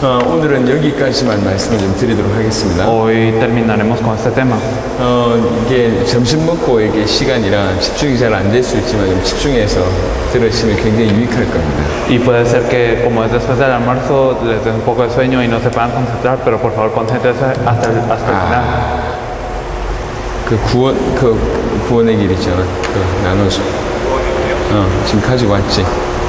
오늘은 여기까지만 말씀을 좀 드리도록 하겠습니다. Hoy terminaremos con este tema. 이게 점심 먹고 이게 시간이라 집중이 잘 안 될 수 있지만 좀 집중해서 들으시면 굉장히 유익할 겁니다. Y puede ser que como es después del almuerzo les dé un poco de sueño y no se puedan concentrar, pero por favor concéntrense hasta el final. 그 구원의 길 있잖아. 그 나눠줘. 지금 가지고 왔지?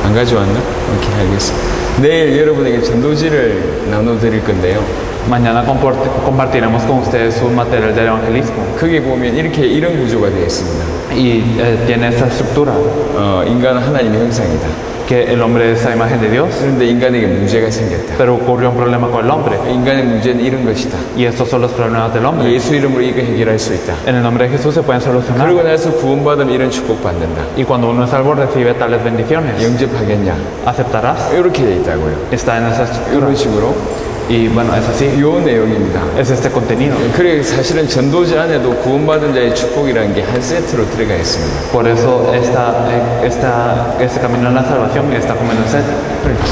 안 가져왔나? 오케이, 알겠어. 내일 여러분에게 전도지를 나눠드릴 건데요. Mañana compartiremos con ustedes un material del evangelismo. 거기 보면 이런 구조가 되어 있습니다. Y tiene esta estructura. 인간은 하나님의 형상이다. Que el hombre es la imagen de Dios. 그런데 인간에게 문제가 생겼다. Pero ocurrió un problema con el hombre. 인간의 문제는 이런 것이다. Y estos son los problemas del hombre. 예수 이름으로 이거 해결할 수 있다. En el nombre de Jesús se pueden solucionar. 그러고 나서 구원받으면 이런 축복 받는다. Y cuando uno es salvo recibe tales bendiciones. 영접하겠냐? ¿Aceptarás? 이렇게 돼 있다고요. Está en esa estructura. 이런 식으로. Y bueno, es así. 요 내용입니다. Es este contenido. 그래 사실은 전도지 안에도 구원받은 자의 축복이라는 게 한 세트로 들어가 있습니다. Por eso este camino a la salvación está como en un set.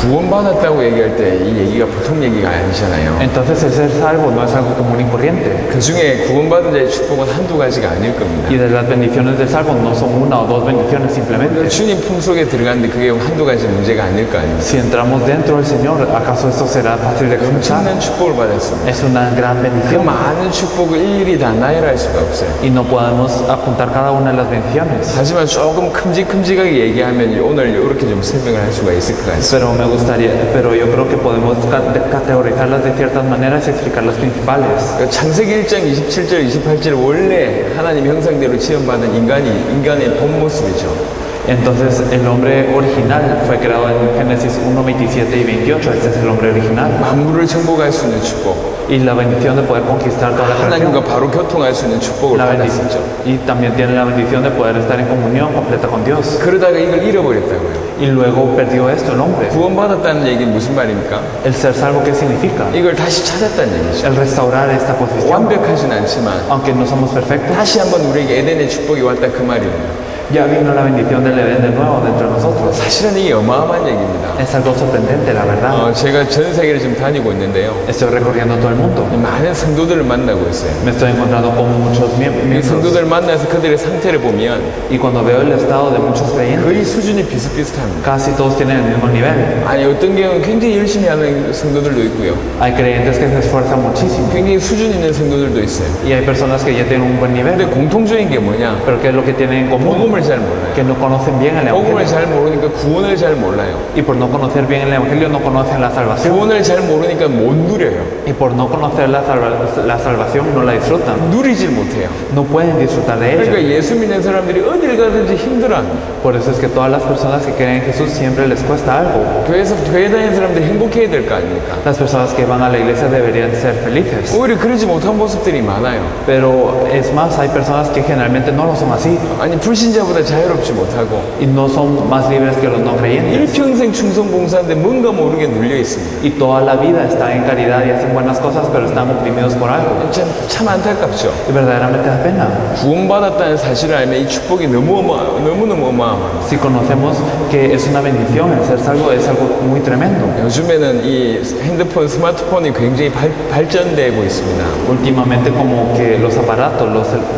구원받았다고 얘기할 때 이 얘기가 보통 얘기가 아니잖아요. Entonces el ser salvo no es algo común y corriente. 그 중에 구원받은 자의 축복은 한두 가지가 아닐 겁니다. Y de las bendiciones del salvo no son una o dos bendiciones simplemente. 주님 품속에 들어갔는데 그게 한두 가지 문제가 아닐 거 아닙니까? Si entramos dentro del Señor, ¿acaso esto será fácil de comenzar? 엄청난 축복을 받았습니다. Es una gran 그 bendición. 많은 축복을 일일이 다 나열할 수가 없어요. Y no podemos apuntar cada una de las bendiciones. 하지만 조금 큼직큼직하게 얘기하면 오늘 이렇게 좀 설명을 할 수가 있을 것 같습니다. Pero yo creo que podemos categorizarlas de ciertas maneras y explicar las principales. 창세기 1장 27절 28절 원래 하나님 형상대로 지음받은 인간의 본 모습이죠. Entonces el hombre original fue creado en Génesis 1, 27 y 28. Este es el hombre original. 만물을 정복할 수 있는 축복. Y la bendición de poder conquistar toda la creación. 하나님과 바로 교통할 수 있는 축복을 받았었죠. Y también tiene la bendición de poder estar en comunión completa con Dios. 그러다가 이걸 잃어버렸다고요. Y luego perdió esto el hombre. 구원받았다는 얘기는 무슨 말입니까? El ser salvo, ¿qué significa? 이걸 다시 찾았다는 얘기죠. El restaurar esta posición. 완벽하진 않지만 Aunque no somos perfectos. 다시 한번 우리에게 에덴의 축복이 왔다 그 말이에요. Ya vino la bendición del Edén de nuevo dentro de nosotros. 사실은 이게 어마어마한 얘기입니다. Es algo sorprendente, la verdad. 제가 전 세계를 지금 다니고 있는데요. Estoy recorriendo todo el mundo. 많은 성도들을 만나고 있어요. Me estoy encontrando con muchos 이 miembros. 성도들 만나서 그들의 상태를 보면 Y cuando veo el estado de muchos creyentes, 거의 수준이 비슷비슷합니다. casi todos tienen el mismo nivel. 아니 어떤 경우는 굉장히 열심히 하는 성도들도 있고요. Hay creyentes que se esfuerzan muchísimo. 굉장히 수준 있는 성도들도 있어요. Y hay personas que ya tienen un buen 근데 nivel. 공통적인 게 뭐냐? Pero ¿qué es lo que tienen en común? 복음을 잘 몰라요. Que no conocen bien el 복음을 Evangelio. 잘 모르니까 구원을 잘 몰라요. Y por no conocer bien el Evangelio no conocen la salvación. 구원을 잘 모르니까 못 누려요. Y por no conocer la salvación no la disfrutan. 누리질 못해요. No pueden disfrutar de 그러니까 ella. 예수 믿는 사람들이 어딜 가든지 힘들어합니다. Por eso es que todas las personas que creen en Jesús siempre les cuesta algo. 교회에서 교회 다니는 사람들이 행복해야 될 거 아닙니까? Las personas que van a la iglesia deberían ser felices. 오히려 그러지 못한 모습들이 많아요. Pero es más, hay personas que generalmente no lo son así. 아니 불신자보다 자유롭지 못하고 Y no son más libres que los no creyentes. 일평생 충성봉사인데 뭔가 모르게 눌려 있습니다. Y toda la vida están en caridad y hacen buenas cosas, pero están oprimidos por algo. 참 안타깝죠. Y verdaderamente da pena. 구원받았다는 사실을 알면 이 축복이 너무너무 어마어마합니다. Si conocemos que es una bendición, el ser salvo es algo muy tremendo. 요즘에는 이 핸드폰, 스마트폰이 굉장히 발전되고 있습니다. Últimamente como que los aparatos,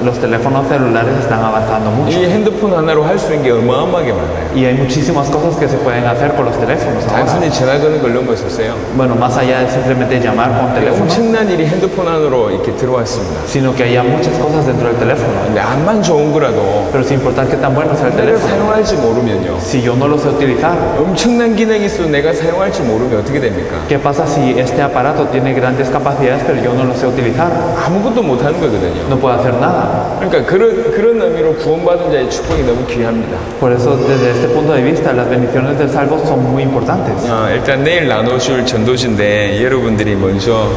los teléfonos celulares están avanzando mucho. 이 핸드폰 하나로 할 수 있는 게 어마어마하게 많아요. Y hay muchísimas cosas que se pueden hacer con los teléfonos ahora. 단순히 전화 거는 걸 넘어섰어요. Bueno, más allá de simplemente llamar con teléfono, 엄청난 일이 핸드폰 안으로 이렇게 들어왔습니다. sino que haya muchas cosas dentro del teléfono. 근데 암만 좋은 거라도 Pero sin importar qué tan bueno sea el 내가 teléfono, 사용할지 모르면요. si yo no lo sé utilizar, 엄청난 기능이 있어도 내가 사용할지 모르면 어떻게 됩니까? ¿qué pasa si este aparato tiene grandes capacidades pero yo no lo sé utilizar? 아무것도 못하는 거거든요. No puedo hacer nada. 그러니까 그런 의미로 구원받은 자의 축복이 너무 귀합니다. Por eso, desde este punto de vista, las bendiciones del salvo son muy importantes. 일단 내일 나눠줄 전도지인데 여러분들이 먼저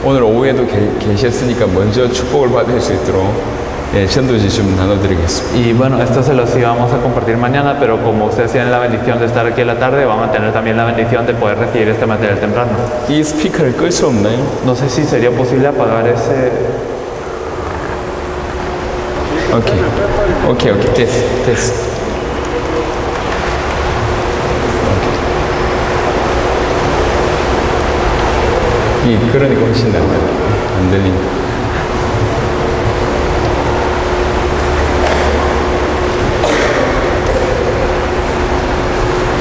오늘 오후에도 계셨으니까 먼저 축복을 받을 수 있도록 전도지 좀 나눠드리겠습니다. Y bueno, esto se los íbamos a compartir mañana, pero como ustedes tienen la bendición de estar aquí en la tarde, van a tener también la bendición de poder recibir este material temprano. 이 스피커를 끌 수 없나요? No sé si sería posible apagar ese... 오케이 됐어. 그러니까 훨씬 낫다. 안 들리니까.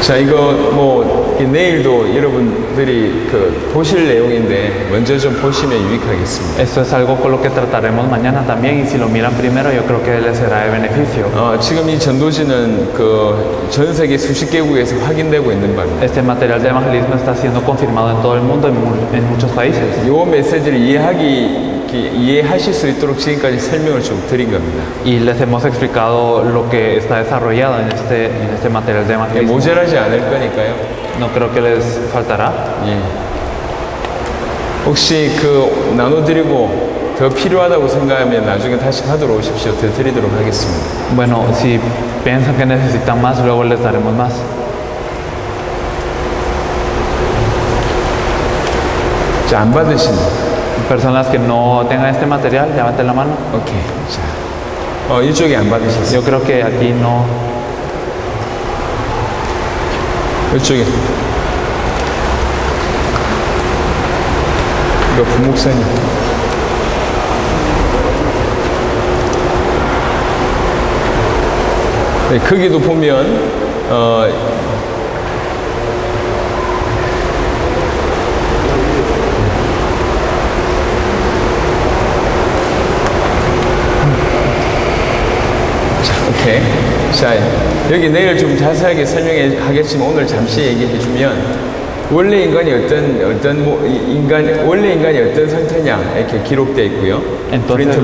자, 이거 내일도 여러분들이 보실 내용인데 먼저 좀 보시면 유익하겠습니다. Esto es algo con lo que trataremos mañana también y si lo miran primero yo creo que les será de beneficio. 지금 이 전도지는 전 세계 수십 개국에서 확인되고 있는 바입니다. Este material de evangelismo está siendo confirmado en todo el mundo, en muchos países. 이 메시지를 이해하실 수 있도록 지금까지 설명을 좀 드린 겁니다. Y les hemos explicado lo que está desarrollado en este material de evangelismo. 모자라지 않을 거니까요. No creo que les faltará. 예. 혹시 나눠드리고 더 필요하다고 생각하면 나중에 다시 받으러 오십시오. 더 드리도록 하겠습니다. Bueno, si piensan que necesitan más, luego les daremos más. 자, 안 받으시면. Personas que no tengan este material, levanten la mano. 오케이. 자, 이쪽에 안 받으셨어요. Yo creo que aquí no. 이쪽에. 이거 부목사님. 네, 거기도 보면 오케이. 자, 여기 내일 좀 자세하게 설명하겠지만 오늘 잠시 얘기해 주면 원래 인간이 어떤 상태냐 이렇게 기록되어 있고요. Entonces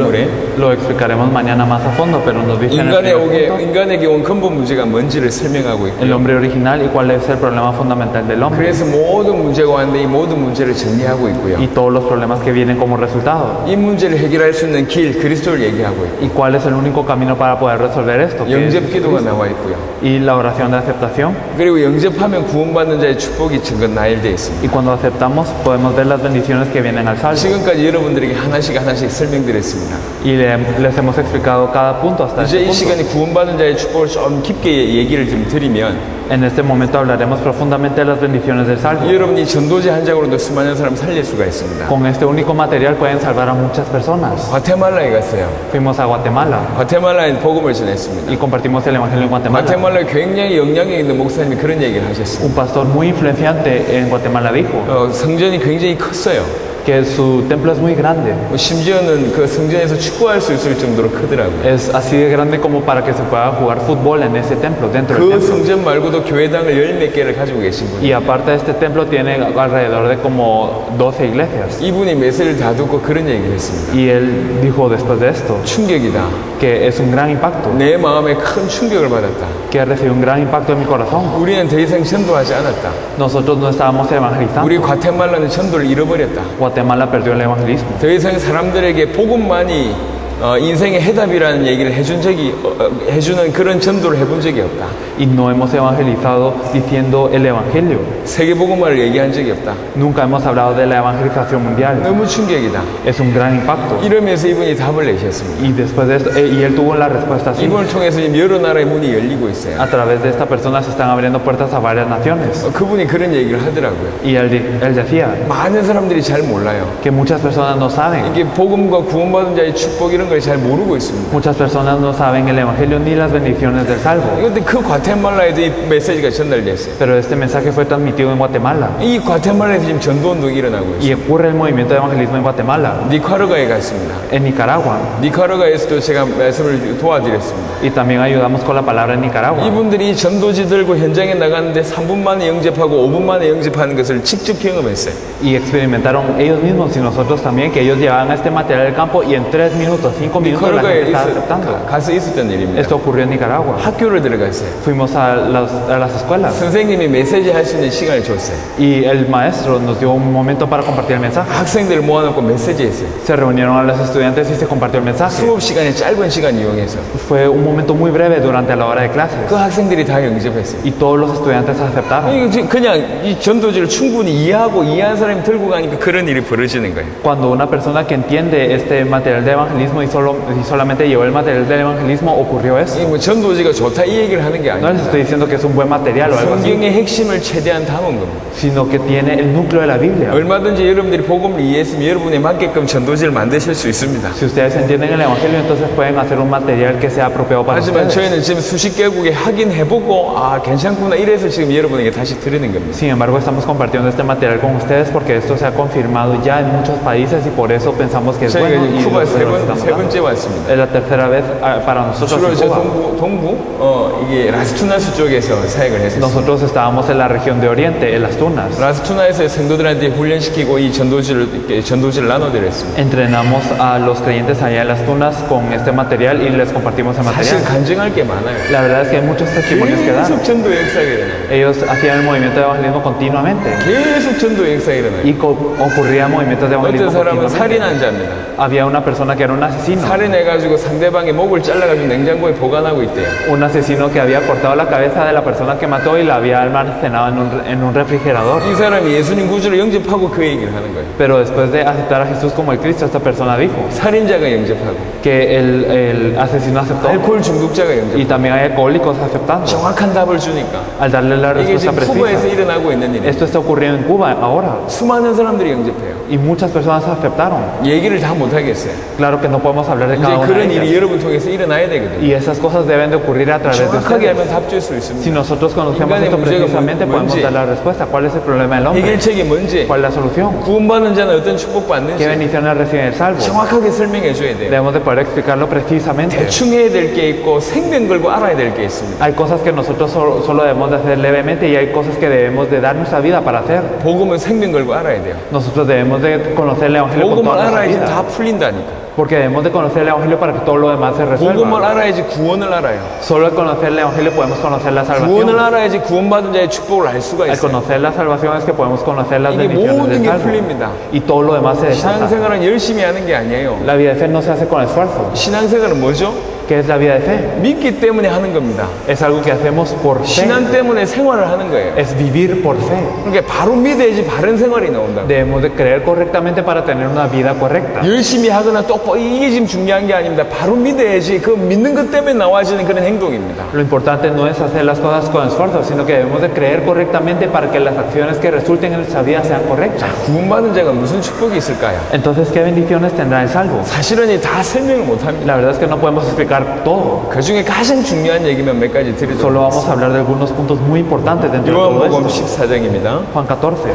lo explicaremos mañana más a fondo, pero nos dice 인간에게 온 근본 문제가 뭔지를 설명하고 있고요. el hombre original y cuál es el problema fundamental del hombre. 그래서 모든 문제가 왔는데 이 모든 문제를 정리하고 있고요. Y todos los problemas que vienen como resultado. 이 문제를 해결할 수 있는 길 그리스도를 얘기하고 있고. Y cuál es el único camino para poder resolver esto. 영접 기도가 나와 있고요. Y la oración de aceptación. 그리고 영접하면 구원받는 자의 축복이 나열되어 있습니다. Y cuando aceptamos podemos ver las bendiciones que vienen al salvo. 지금까지 여러분들에게 하나씩 설명드렸습니다. Y les hemos explicado cada punto hasta 이제 este 이 punto. 시간에 구원받는 자의 축복을 좀 깊게 얘기를 좀 드리면 En este momento hablaremos profundamente de las bendiciones del salvo. 여러분이 전도지 한 장으로도 수많은 사람 살릴 수가 있습니다. Con este único material pueden salvar a muchas personas. 과테말라에 갔어요. Fuimos a Guatemala 과테말라에 복음을 전했습니다. y compartimos el evangelio en Guatemala. 과테말라에 굉장히 영향력 있는 목사님이 그런 얘기를 하셨습니다. Un pastor muy influenciante en Guatemala dijo 성전이 굉장히 컸어요. que su templo es muy grande. 심지어는 그 성전에서 축구할 수 있을 정도로 크더라고요. Es así de grande como para que se pueda jugar fútbol en ese templo, dentro del 그 templo. 성전 말고도 교회당을 10몇 개를 가지고 계신 분이에요. Y aparte de este templo tiene alrededor de como 12 iglesias. 이분이 메시지를 다 듣고 그런 얘기를 했습니다. Y él dijo después de esto 충격이다. que es un gran impacto, 내 마음에 큰 충격을 받았다. que recibió un gran impacto en mi corazón. 우리는 더 이상 전도하지 않았다. Nosotros no estábamos evangelizando. 우리 과테말라는 전도를 잃어버렸다. Guatemala perdió el evangelismo. 더 이상 사람들에게 복음만이 인생의 해답이라는 얘기를 해주는 그런 전도를 해본 적이 없다. Y no hemos evangelizado diciendo el evangelio. 세계복음화를 얘기한 적이 없다. Nunca hemos hablado de la evangelización mundial. 너무 충격이다. Es un gran impacto. 이러면서 이분이 답을 내셨습니다. Y después de esto, y él tuvo la respuesta así. 이분을 통해서 지금 여러 나라의 문이 열리고 있어요. A través de esta persona se están abriendo puertas a varias naciones. 그분이 그런 얘기를 하더라고요. Y él decía 많은 사람들이 잘 몰라요. que muchas personas no saben. 이게 복음과 구원받은 자의 축복 이런 걸 잘 모르고 있습니다. Muchas personas no saben el evangelio ni las bendiciones del salvo. 그런데 그 과테말라에도 이 메시지가 전달됐어요. Pero este mensaje fue transmitido en Guatemala. 이 과테말라에서 지금 전도운동이 일어나고 있어요. Y ocurre el movimiento de evangelismo en Guatemala, 니카라과에 갔습니다. en Nicaragua. 니카라과에서도 제가 말씀을 도와드렸습니다. Y también ayudamos con la palabra en Nicaragua. 이분들이 전도지 들고 현장에 나갔는데 3분 만에 영접하고 5분 만에 영접하는 것을 직접 경험했어요. Y experimentaron ellos mismos y nosotros también que ellos llevaban este material al campo y en 3 minutos, 5 minutos la gente estaba aceptando. 가서 있었던 일입니다. Esto ocurrió en Nicaragua. 학교를 들어갔어요. Fuimos a las escuelas 선생님이 메시지 할 수 있는 시간을 줬어요. y el maestro nos dio un momento para compartir el mensaje. 학생들 모아놓고 메시지 했어요. Se reunieron a los estudiantes y se compartió el mensaje. 수업 시간에 짧은 시간 이용해서 Fue un momento muy breve durante la hora de clases 그 학생들이 다 영접했어요. y todos los estudiantes aceptaron. 이거 그냥 이 전도지를 충분히 이해한 사람이 들고 가니까 그런 일이 벌어지는 거예요. Cuando una persona que entiende este material de evangelismo y solamente llevó el material del evangelismo, ocurrió eso. 이 뭐 전도지가 좋다 이 얘기를 하는 게 No les 아닙니다. estoy diciendo que es un buen material o algo así, 성경의 핵심을 최대한 담은 겁니다. sino que tiene el núcleo de la Biblia. 얼마든지 여러분들이 복음을 이해했으면 여러분에 맞게끔 전도지를 만드실 수 있습니다. Si ustedes entienden el evangelio, entonces pueden hacer un material que sea apropiado para 하지만 ustedes. 저희는 지금 수십 개국에 확인해보고 아 괜찮구나 이래서 지금 여러분에게 다시 드리는 겁니다. Sin embargo, estamos compartiendo este material con ustedes porque esto se ha confirmado ya en muchos países y por eso pensamos que es 저희가 bueno. 지금 Y 쿠바 nosotros lo estamos 세 dando. 번째 왔습니다. Es la tercera vez para nosotros 주로 en 저 Cuba. 동부 이게 라스투나스 쪽에서 사역을 했었어요. Nosotros estábamos en la región de Oriente, en las Tunas. 라스투나에서 성도들한테 훈련시키고 이 전도지를 나눠드렸습니다. Entrenamos a los creyentes allá en las Tunas con este material y les compartimos el 사실 material. 간증할 게 많아요. La verdad es que hay muchos testimonios que dan. 계속 전도 역사가 일어나요. Ellos hacían el movimiento de evangelismo continuamente 계속 전도 역사가 일어나요. y ocurrían movimientos de evangelismo 어떤 사람은 continuamente. 살인한 자입니다. Había una persona que era un asesino. 살인해가지고 상대방의 목을 잘라가지고 냉장고에 보관하고 있대요. Un asesino que había cortado la cabeza de la persona que mató y la había almacenado en un refrigerador. 이 사람이 예수님 구주를 영접하고 그 얘기를 하는 거예요. Pero después de aceptar a Jesús como el Cristo, esta persona dijo 살인자가 영접하고 que el asesino aceptó 알코올 중독자가 y 영접하고 también hay alcohólicos aceptando. 정확한 답을 주니까 Al darle la 이게 respuesta 지금 쿠바에서 precisa. 일어나고 있는 일이에요. Esto está ocurriendo en Cuba ahora 수많은 사람들이 영접해요. y muchas personas aceptaron. 얘기를 다 못하겠어요. Claro que no podemos hablar de 이제 cada una de 그런 일이 ellas. 여러분 통해서 일어나야 되거든요. Y esas cosas deben de ocurrir a través de 정확하게 ustedes. 하면 답 줄 수 Si 있습니다. nosotros conocemos 인간의 esto 문제가 precisamente, podemos 뭔지, dar la respuesta. ¿Cuál es el problema del hombre? 해결책이 뭔지, ¿Cuál es la solución? 구원받는 자는 어떤 축복받는지 ¿Qué bendiciones recibe el salvo? 정확하게 설명해 줘야 돼요. Debemos de poder explicarlo precisamente. 대충 해야 될 게 있고 생명 걸고 알아야 될 게 있습니다. Hay cosas que nosotros solo debemos de hacer levemente y hay cosas que debemos de dar nuestra vida para hacer. 복음은 생명 걸고 알아야 돼요. Nosotros debemos de conocer el Evangelio con 복음을 toda nuestra 알아야지 vida. 다 풀린다니까. Porque debemos de conocer el Evangelio para que todo lo demás se 복음을 resuelva. 알아야지 구원을 알아요. Solo al conocer el Evangelio podemos conocer la 구원을 salvación. 알아야지 구원받은 자의 축복을 알 수가 Al 있어요. conocer la salvación es que podemos conocer las 이게 bendiciones 모든 del 게 salvo. 풀립니다. Y todo lo demás se desata. 신앙생활은 열심히 하는 게 아니에요. La vida de fe no se hace con esfuerzo. 신앙생활은 뭐죠? ¿Qué es la vida de fe? 믿기 때문에 하는 겁니다. Es algo que hacemos por fe. 신앙 때문에 생활을 하는 거예요. Es vivir por fe. 그러니까 바로 믿어야지 바른 생활이 나온다. Debemos de creer correctamente para tener una vida correcta. 열심히 하거나 똑바로 이게 지금 중요한 게 아닙니다. 바로 믿어야지 그 믿는 것 때문에 나와지는 그런 행동입니다. Lo importante no es hacer las cosas con esfuerzo, sino que debemos de creer correctamente para que las acciones que resulten en nuestra vida sean correctas. 구원받은 자가 무슨 축복이 있을까요? Entonces, ¿qué bendiciones tendrá el salvo? 사실은 다 설명을 못합니다. La verdad es que no podemos explicar todo. 그 중에 가장 중요한 얘기만 몇 가지 드리도록 Solo vamos 하겠습니다. a hablar de algunos puntos muy importantes dentro de todo 요한복음 esto. 14장입니다. Juan 14.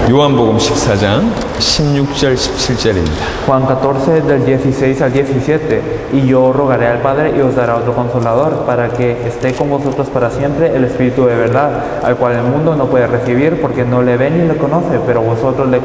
요한복음 14장 16절 17절입니다. Juan 14 del 16 al 17. Y yo rogaré al Padre y os dará otro consolador para que esté con vosotros para siempre, el Espíritu de verdad, al cual el mundo no puede recibir porque no le ve ni le conoce, pero vosotros le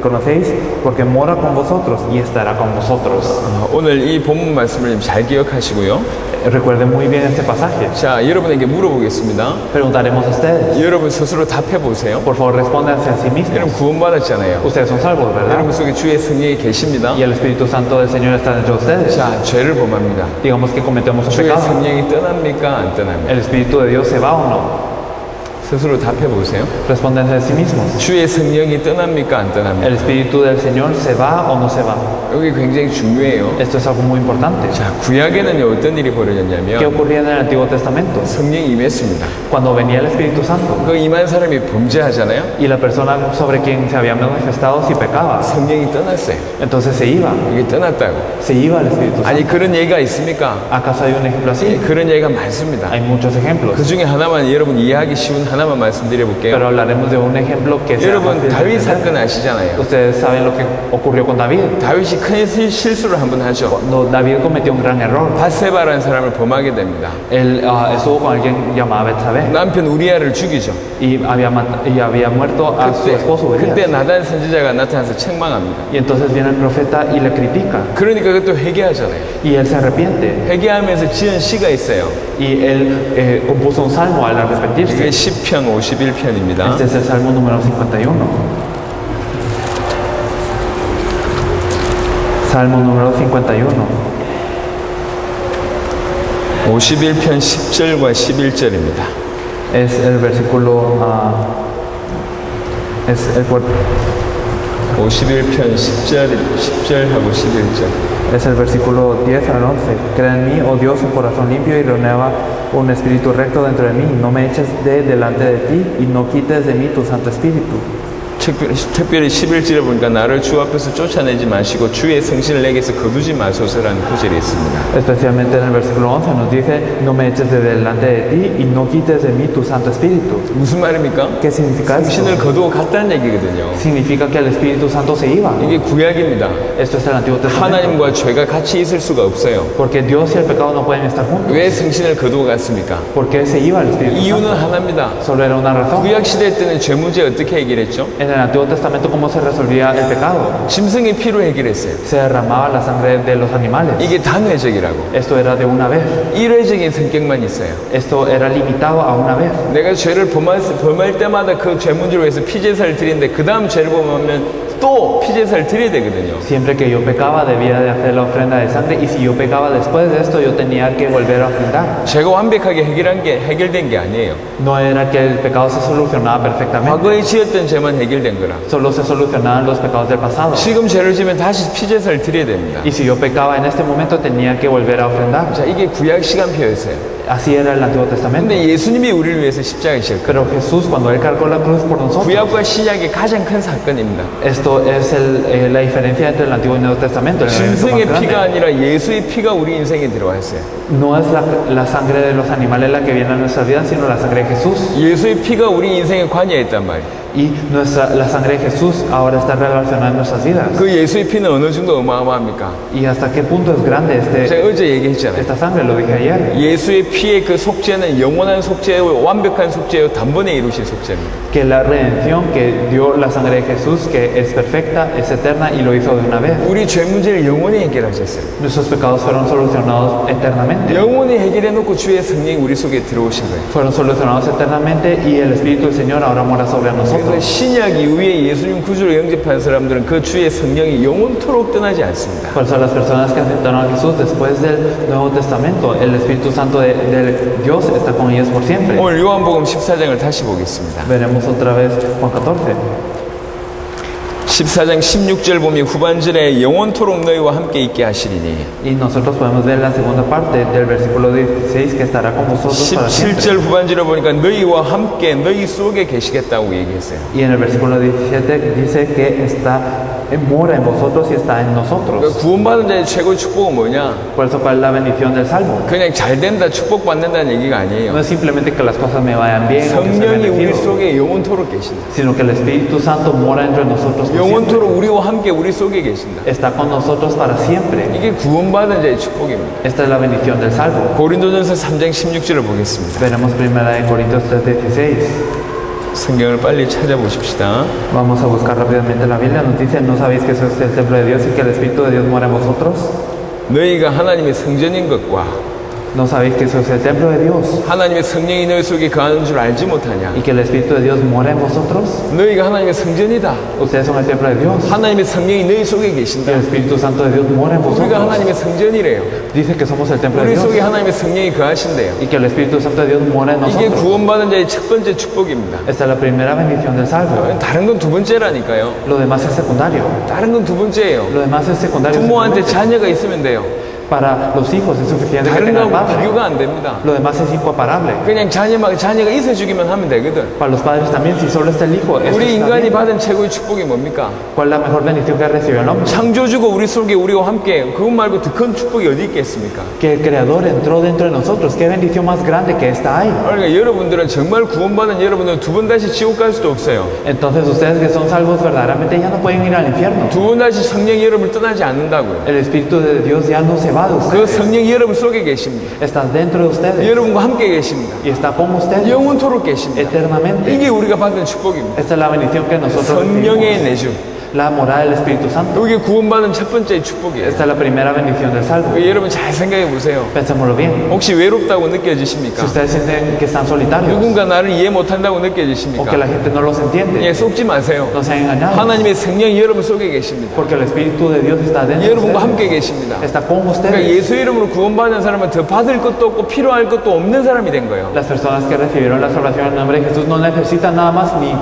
conocéis porque mora con vosotros y estará con vosotros. 오늘 이 본문 말씀을 잘 기억하시고요. Recuerden muy bien este pasaje. 자, 여러분에게 물어보겠습니다. Preguntaremos a ustedes. 여러분 스스로 답해 보세요. Por favor, respóndanse a sí mismos. 여러분 구원받았잖아요. Ustedes son salvos, ¿verdad? 여러분 속에 주의 성령이 계십니다. Y el Espíritu Santo del Señor está dentro de ustedes. 자, 죄를 범합니다. Digamos que cometemos un 주의 pecado. 성령이 떠납니까? 안 떠납니까? ¿El Espíritu de Dios se va o no? 스스로 답해 보세요. Respóndanse a sí mismos. 주의 성령이 떠납니까? 안 떠납니까? ¿El Espíritu del Señor se va o no se va? 여기 굉장히 중요해요. Esto es algo muy importante. 자, 구약에는 어떤 일이 ¿Qué 벌어졌냐면 ocurría en el Antiguo Testamento? 성령이 임했습니다. Cuando venía el Espíritu Santo 그 임한 사람이 범죄하잖아요. y la persona sobre quien se había manifestado si pecaba, 성령이 떠났어요. entonces se iba se el Espíritu 아니 Santo. 그런 얘기가 있습니까? ¿Acaso hay un ejemplo 예, así? 그런 얘기가 많습니다. Hay muchos ejemplos, 그 중에 하나만 여러분 이해하기 쉬운 하나만 말씀드려 볼게요. pero hablaremos de un ejemplo que sea 여러분 fácil de 다윗 entender. 사건 아시잖아요. Ustedes saben lo que ocurrió con David. 다윗이 큰 실수를 한 번 하죠. Cuando David cometió un gran error, 바세바라는 사람을 범하게 됩니다. él estuvo con alguien llamado Betsabé 남편 우리아를 죽이죠. y había muerto a su esposo 그때 Urías. 나단 선지자가 나타나서 책망합니다. Y entonces viene el profeta y le critica 그러니까 그것도 회개하잖아요. y él se arrepiente 회개하면서 지은 시가 있어요. y él compuso un salmo al 이게 arrepentirse. 시편 51편입니다. Este es el salmo número 51. Salmo número 51. 51편 10절과 11절입니다. Es el versículo, es el 51편 10절하고 11절. Es el versículo 10 al 11. Crea en mí, oh Dios, un corazón limpio y renueva un espíritu recto dentro de mí. No me eches de delante de ti y no quites de mí tu Santo Espíritu. 특별히 11절에 보니까 나를 주 앞에서 쫓아내지 마시고 주의 성신을 내게서 거두지 마소서라는 구절이 있습니다. Especialmente en el versículo 11 nos dice, no me eches de delante de ti y no quites de mí tu Santo Espíritu. 무슨 말입니까? ¿Qué significa esto? 성신을 거두고 갔다는 얘기거든요. Significa que el Espíritu Santo se iba. 이게 구약입니다. Esto es el Antiguo Testamento. 하나님과 죄가 같이 있을 수가 없어요. Porque Dios y el pecado no pueden estar juntos. 왜 성신을 거두고 갔습니까? ¿Por qué se iba el Espíritu 이유는 Santo? 하나입니다. Solo era una razón. 구약 시대 때는 죄 문제 어떻게 해결했죠? En el Antiguo Testamento, ¿cómo se resolvía el pecado? 짐승의 피로 해결했어요. Se derramaba la sangre de los animales. 이게 단회적이라고. Esto era de una vez. 일회적인 성격만 있어요. Esto era limitado a una vez. 내가 죄를 범할 때마다 그 죄 문제로 해서 피제사를 드리는데 그 다음 죄를 범하면 또 피제사를 드려야 되거든요. Siempre que yo pecaba debía de hacer la ofrenda de sangre y si yo pecaba después de esto yo tenía que volver a ofrendar. 죄가 완벽하게 해결된 게 아니에요. No era que el pecado se solucionaba perfectamente. 과거에 지었던 죄만 해결된 거라. Solo se solucionaban los pecados del pasado. 지금 죄를 지면 다시 피제사를 드려야 됩니다. Y si yo pecaba en este momento tenía que volver a ofrendar. 자, 이게 구약 시간표였어요. Así era el Antiguo Testamento. 근데 예수님이 우리를 위해서 십자가에 지셨거든요. Pero Jesús, cuando Él cargó la cruz por nosotros, 구약과 신약의 가장 큰 사건입니다. esto es la diferencia entre el Antiguo y el Nuevo Testamento. El evento más 짐승의 피가 grande. 아니라 예수의 피가 우리 인생에 들어왔어요. No es la sangre de los animales la que viene a nuestras vidas, sino la sangre de Jesús. 예수의 피가 우리 인생에 관여했단 말이에요. Y la sangre de Jesús ahora está relacionada en nuestras vidas. 그 예수의 피는 어느 정도 어마어마합니까? ¿Y hasta qué punto es grande 제가 어제 얘기했잖아요. esta sangre? Lo dije ayer. 예수의 피의 그 속죄는 영원한 속죄요, 완벽한 속죄요, 단번에 이루신 속죄입니다. Que la redención que dio la sangre de Jesús, que es perfecta, es eterna y lo hizo de una vez. 우리 죄 문제를 영원히 해결하셨어요. Nuestros pecados fueron solucionados eternamente. 영원히 해결해 놓고 주의 성령이 우리 속에 들어오신 거예요. Fueron solucionados eternamente y el Espíritu del Señor ahora mora sobre nosotros. 그래서 신약 이후에 예수님 구주로 영접한 사람들은 그 주의 성령이 영원토록 떠나지 않습니다. Por eso las personas que aceptaron a Jesús después del Nuevo Testamento, el Espíritu Santo de Dios está con ellos por siempre. 오늘 요한복음 14장을 다시 보겠습니다. Veremos otra vez Juan 14. 14장 16절 보면 후반절에 영원토록 너희와 함께 있게 하시리니 Y nosotros podemos ver la segunda parte del versículo 16 que estará con vosotros para siempre. 17절 후반절에 보니까 너희와 함께 너희 속에 계시겠다고 얘기했어요. Y en el versículo 17 dice que mora en vosotros y está en nosotros. 그러니까 구원받은 자의 최고 축복은 뭐냐? Por eso, ¿cuál es la bendición del salvo? 그냥 잘 된다 축복받는다는 얘기가 아니에요. No es simplemente que las cosas me vayan bien o que se 성령이 우리 beneficio, 속에 영원토록 계신다. sino que el Espíritu Santo mora entre nosotros por siempre. 영원토록 우리와 함께 우리 속에 계신다. Está con nosotros para siempre. 이게 구원받은 자의 축복입니다. Esta es la bendición del salvo. 고린도전서 3장 16절을 보겠습니다. Veremos primera de Corintios 3:16. 성경을 빨리 찾아보십시다. Vamos a buscar rápidamente la Biblia. Nos dice, ¿no sabéis que sois el templo de Dios y que el Espíritu de Dios mora en vosotros? 너희가 하나님의 성전인 것과 ¿No sabéis que sois el templo de Dios 하나님의 성령이 너희 속에 거하는 줄 알지 못하냐? y que el Espíritu de Dios mora en vosotros? 너희가 하나님의 성전이다. Ustedes son el templo de Dios 하나님의 성령이 너희 속에 y 계신다. el Espíritu Santo de Dios mora en 우리가 vosotros. 하나님의 성전이래요. Dice que somos el templo de 우리 Dios 속에 하나님의 성령이 거하신대요. y que el Espíritu Santo de Dios mora en 이게 nosotros. 구원받은 자의 첫 번째 축복입니다. Esta es la primera bendición del salvo. 다른 건 두 번째라니까요. Lo demás es secundario. 다른 건 두 번째예요. Lo demás es secundario. 부모한테 자녀가 있으면 돼요. Para los hijos es suficiente que 다른 tengan 거하고 padre. 비교가 안 됩니다. Lo demás es incomparable. 그냥 자녀가 있어주기만 하면 되거든. Para los padres también, si solo está el hijo, eso 우리 está 인간이 bien. 받은 최고의 축복이 뭡니까? ¿Cuál es la mejor bendición que recibió el hombre? 창조주가 우리 속에 우리와 함께 그것 말고 더 큰 축복이 어디 있겠습니까? Que el Creador entró dentro de nosotros. ¿Qué bendición más grande que esta hay? 그러니까 여러분들은 정말 구원받은 여러분들은 두 번 다시 지옥 갈 수도 없어요. Entonces ustedes que son salvos verdaderamente ya no pueden ir al infierno. 두 번 다시 성령이 여러분을 떠나지 않는다고요. El Espíritu de Dios ya no se va de 그 ustedes. 성령이 여러분 속에 계십니다. Está dentro de ustedes 여러분과 함께 계십니다. y está con ustedes 영원토록 계십니다. eternamente. 이게 우리가 받은 축복입니다. Esta es la bendición que nosotros 성령의 recibimos. 내주. La morada del Espíritu Santo. 이게 구원받은 첫 번째 축복이에요. Esta es la primera bendición del salvo. 여러분 잘 생각해 보세요. Pensémoslo bien. 혹시 외롭다고 Si 느껴지십니까? ustedes sienten que están solitarios 누군가 나를 이해 못한다고 o que 느껴지십니까? la gente no los entiende, 예, 속지 마세요. no sean engañados. 하나님의 성령이 여러분 속에 계십니다. Porque el Espíritu de Dios está dentro de 여러분과 함께 ustedes. 계십니다. Está con 그러니까 ustedes. 예수 이름으로 구원받은 사람은 더 받을 것도 없고 필요할 것도 없는 사람이 된 거예요. Las personas que recibieron la salvación en el nombre de Jesús no necesitan nada más ni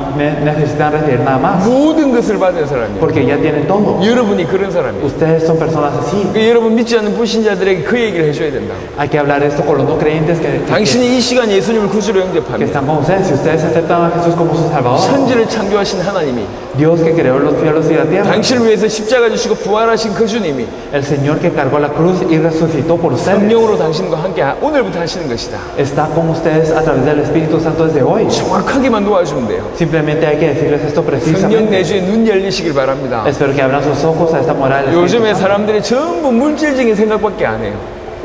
necesitan recibir nada más. 모든 것을 받은 사람이에요. Porque ya tienen todo. 여러분이 그런 사람이에요. Ustedes son personas así. 그러니까 여러분 믿지 않는 불신자들에게 그 얘기를 해줘야 된다고. Hay que hablar esto con los no creyentes que 당신이 이 시간 예수님을 구주로 영접합니다. están con ustedes. Si ustedes aceptan a Jesús como su Salvador, 천지를 창조하신 하나님이 Dios que creó los cielos y la tierra, 당신을 위해서 십자가 지시고 부활하신 그 주님이 el Señor que cargó la cruz y resucitó por ustedes, 성령으로 당신과 함께 오늘부터 하시는 것이다. está con ustedes a través del Espíritu Santo desde hoy. 정확하게만 도와주면 돼요. Simplemente hay que decirles esto 성령 precisamente. 내주에 눈 열리시길 바랍니다. Espero que abran sus ojos a esta moral del Espíritu 요즘에 Santo. 사람들이 전부 물질적인 생각밖에 안 해요.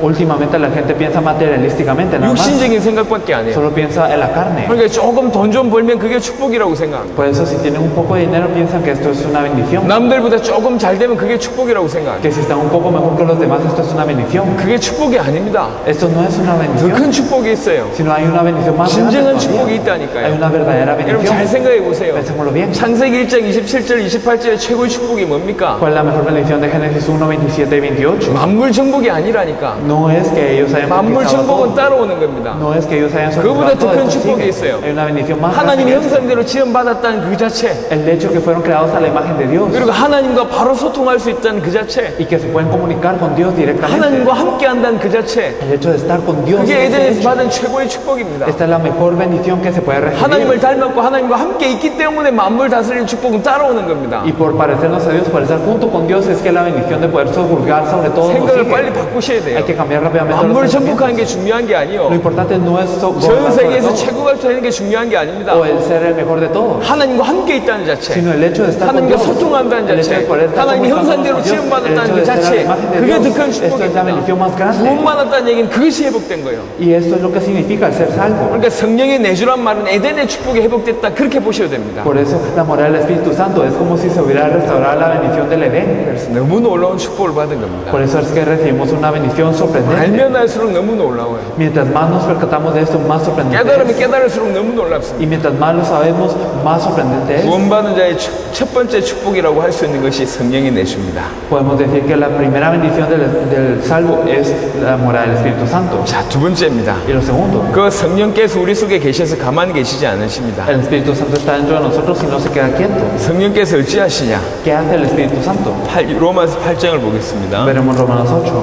Últimamente la gente piensa materialísticamente nada más. 육신적인 생각밖에 안 해요. Solo piensa en la carne. 그러니까 조금 돈 좀 벌면 그게 축복이라고 생각합니다. Por eso si tienen un poco de dinero piensan que esto es una bendición. 남들보다 조금 잘 되면 그게 축복이라고 생각합니다. Que si están un poco mejor que los demás esto es una bendición. 그게 축복이 아닙니다. Esto no es una 더 bendición, 큰 축복이 있어요. sino hay una bendición más grande 진정한 todavía. 축복이 Hay 있다니까요. una verdadera 여러분 잘 bendición. 생각해 보세요. Pensémoslo bien. 창세기 1장 27절 28절의 최고의 축복이 뭡니까? ¿Cuál es la mejor bendición de Génesis 1, 27 y 28? 만물 정복이 아니라니까. No es que ellos hayan 만물 conquistado 정복은 todo. 따라오는 겁니다. No es que ellos hayan 그거보다 sobrepasado 더 todo, 큰 esto 축복이 sigue. 있어요. Hay una bendición más grande 하나님의 que esta. 형상대로 지음받았다는 그 자체, El hecho que fueron creados a la imagen de Dios 그리고 하나님과 바로 소통할 수 있다는 그 자체, y que se pueden comunicar con Dios directamente. 하나님과 함께 한다는 그 자체, El hecho de estar con Dios. 그게 ese 에덴에서 hecho. 받은 최고의 축복입니다. Esta es la mejor bendición que se puede 하나님을 recibir. 닮았고 하나님과 함께 있기 때문에 만물 다스리는 축복은 따라오는 겁니다. Y por parecernos a Dios, por estar junto con Dios, es que la bendición de poder subjugar sobre todo nos 생각을 sigue. 빨리 바꾸셔야 돼요. Hay que cambiar rápidamente los 만물을 pensamientos. 정복하는 게 중요한 게 아니요. Lo importante no es 전 gobernar sobre 세계에서 todo, 최고가 되는 게 중요한 게 아닙니다. o el ser el mejor de todos, 하나님과 함께 있다는 자체, sino el hecho de estar con 하나님과 Dios, 소통한다는 el hecho 자체, de poder estar 하나님의 comunicándonos 형상대로 con Dios, el 지음받았다는 hecho 그 de ser a la 자체, imagen de 그게 더 Dios. 큰 Esto es la 축복입니다. bendición más grande. 구원받았다는 얘기는 그것이 회복된 거예요. Y esto es lo que significa el ser salvo. 그러니까 성령의 내주란 말은 에덴의 축복이 회복됐다 그렇게 보셔야 됩니다. Por eso la moral del Espíritu Santo es como si se hubiera restaurado la bendición del Edén. 너무 놀라운 축복을 받은 겁니다. Por eso es que recibimos una bendición sorprendente. 알면 알수록 너무 놀라워요. Mientras más nos percatamos de esto, más sorprendente 깨달으면 es. 깨달을수록 너무 놀랍습니다. Y mientras más lo sabemos, más sorprendente es. 구원받은 자의 첫 번째 축복이라고 할 수 있는 것이 성령이 내줍니다. Podemos decir que la primera bendición del salvo es la moral del Espíritu Santo. 자, 두 번째입니다. Y lo segundo, 그 성령께서 우리 속에 계셔서 가만히 계시지 않으십니다. el Espíritu Santo está dentro de nosotros y no se queda quieto. 성령께서 어찌하시냐? ¿Qué hace el Espíritu Santo? 로마서 8장을 보겠습니다. Veremos Romanos 8.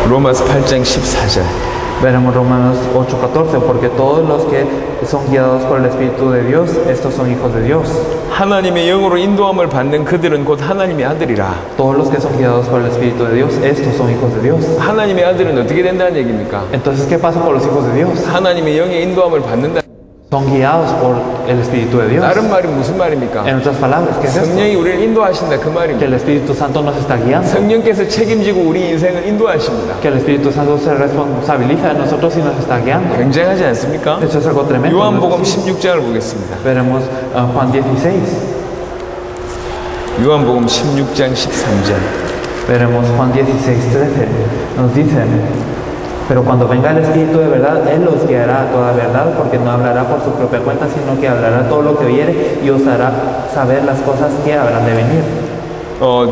로마서 8장 14절. Veremos Romanos 8:14, porque todos los que son guiados por el Espíritu de Dios, estos son hijos de Dios. 하나님의 영으로 인도함을 받는 그들은 곧 하나님의 아들이라. Todos los que son guiados por el Espíritu de Dios, estos son hijos de Dios. 하나님의 아들은 어떻게 된다는 얘기입니까? Entonces, ¿qué pasa con los hijos de Dios? 하나님의 영의 인도함을 받는다. Son guiados por el Espíritu de Dios. 다른 말이 무슨 말입니까? En otras palabras, ¿qué es esto? 성령이 우리를 인도하신다 그 Que 말입니다. el Espíritu Santo nos está guiando. 성령께서 책임지고 우리 인생을 인도하십니다. Que el Espíritu Santo se responsabiliza de nosotros y nos está guiando. 굉장하지 않습니까? Eso es algo tremendo. 요한복음 ¿No? 16장을 보겠습니다. Veremos Juan 16. 요한복음 16장 13절. Veremos Juan 16:13. Nos dicen, pero cuando venga el Espíritu de verdad, Él los guiará a toda verdad, porque no hablará por su propia cuenta, sino que hablará todo lo que oyere y os hará saber las cosas que habrán de venir.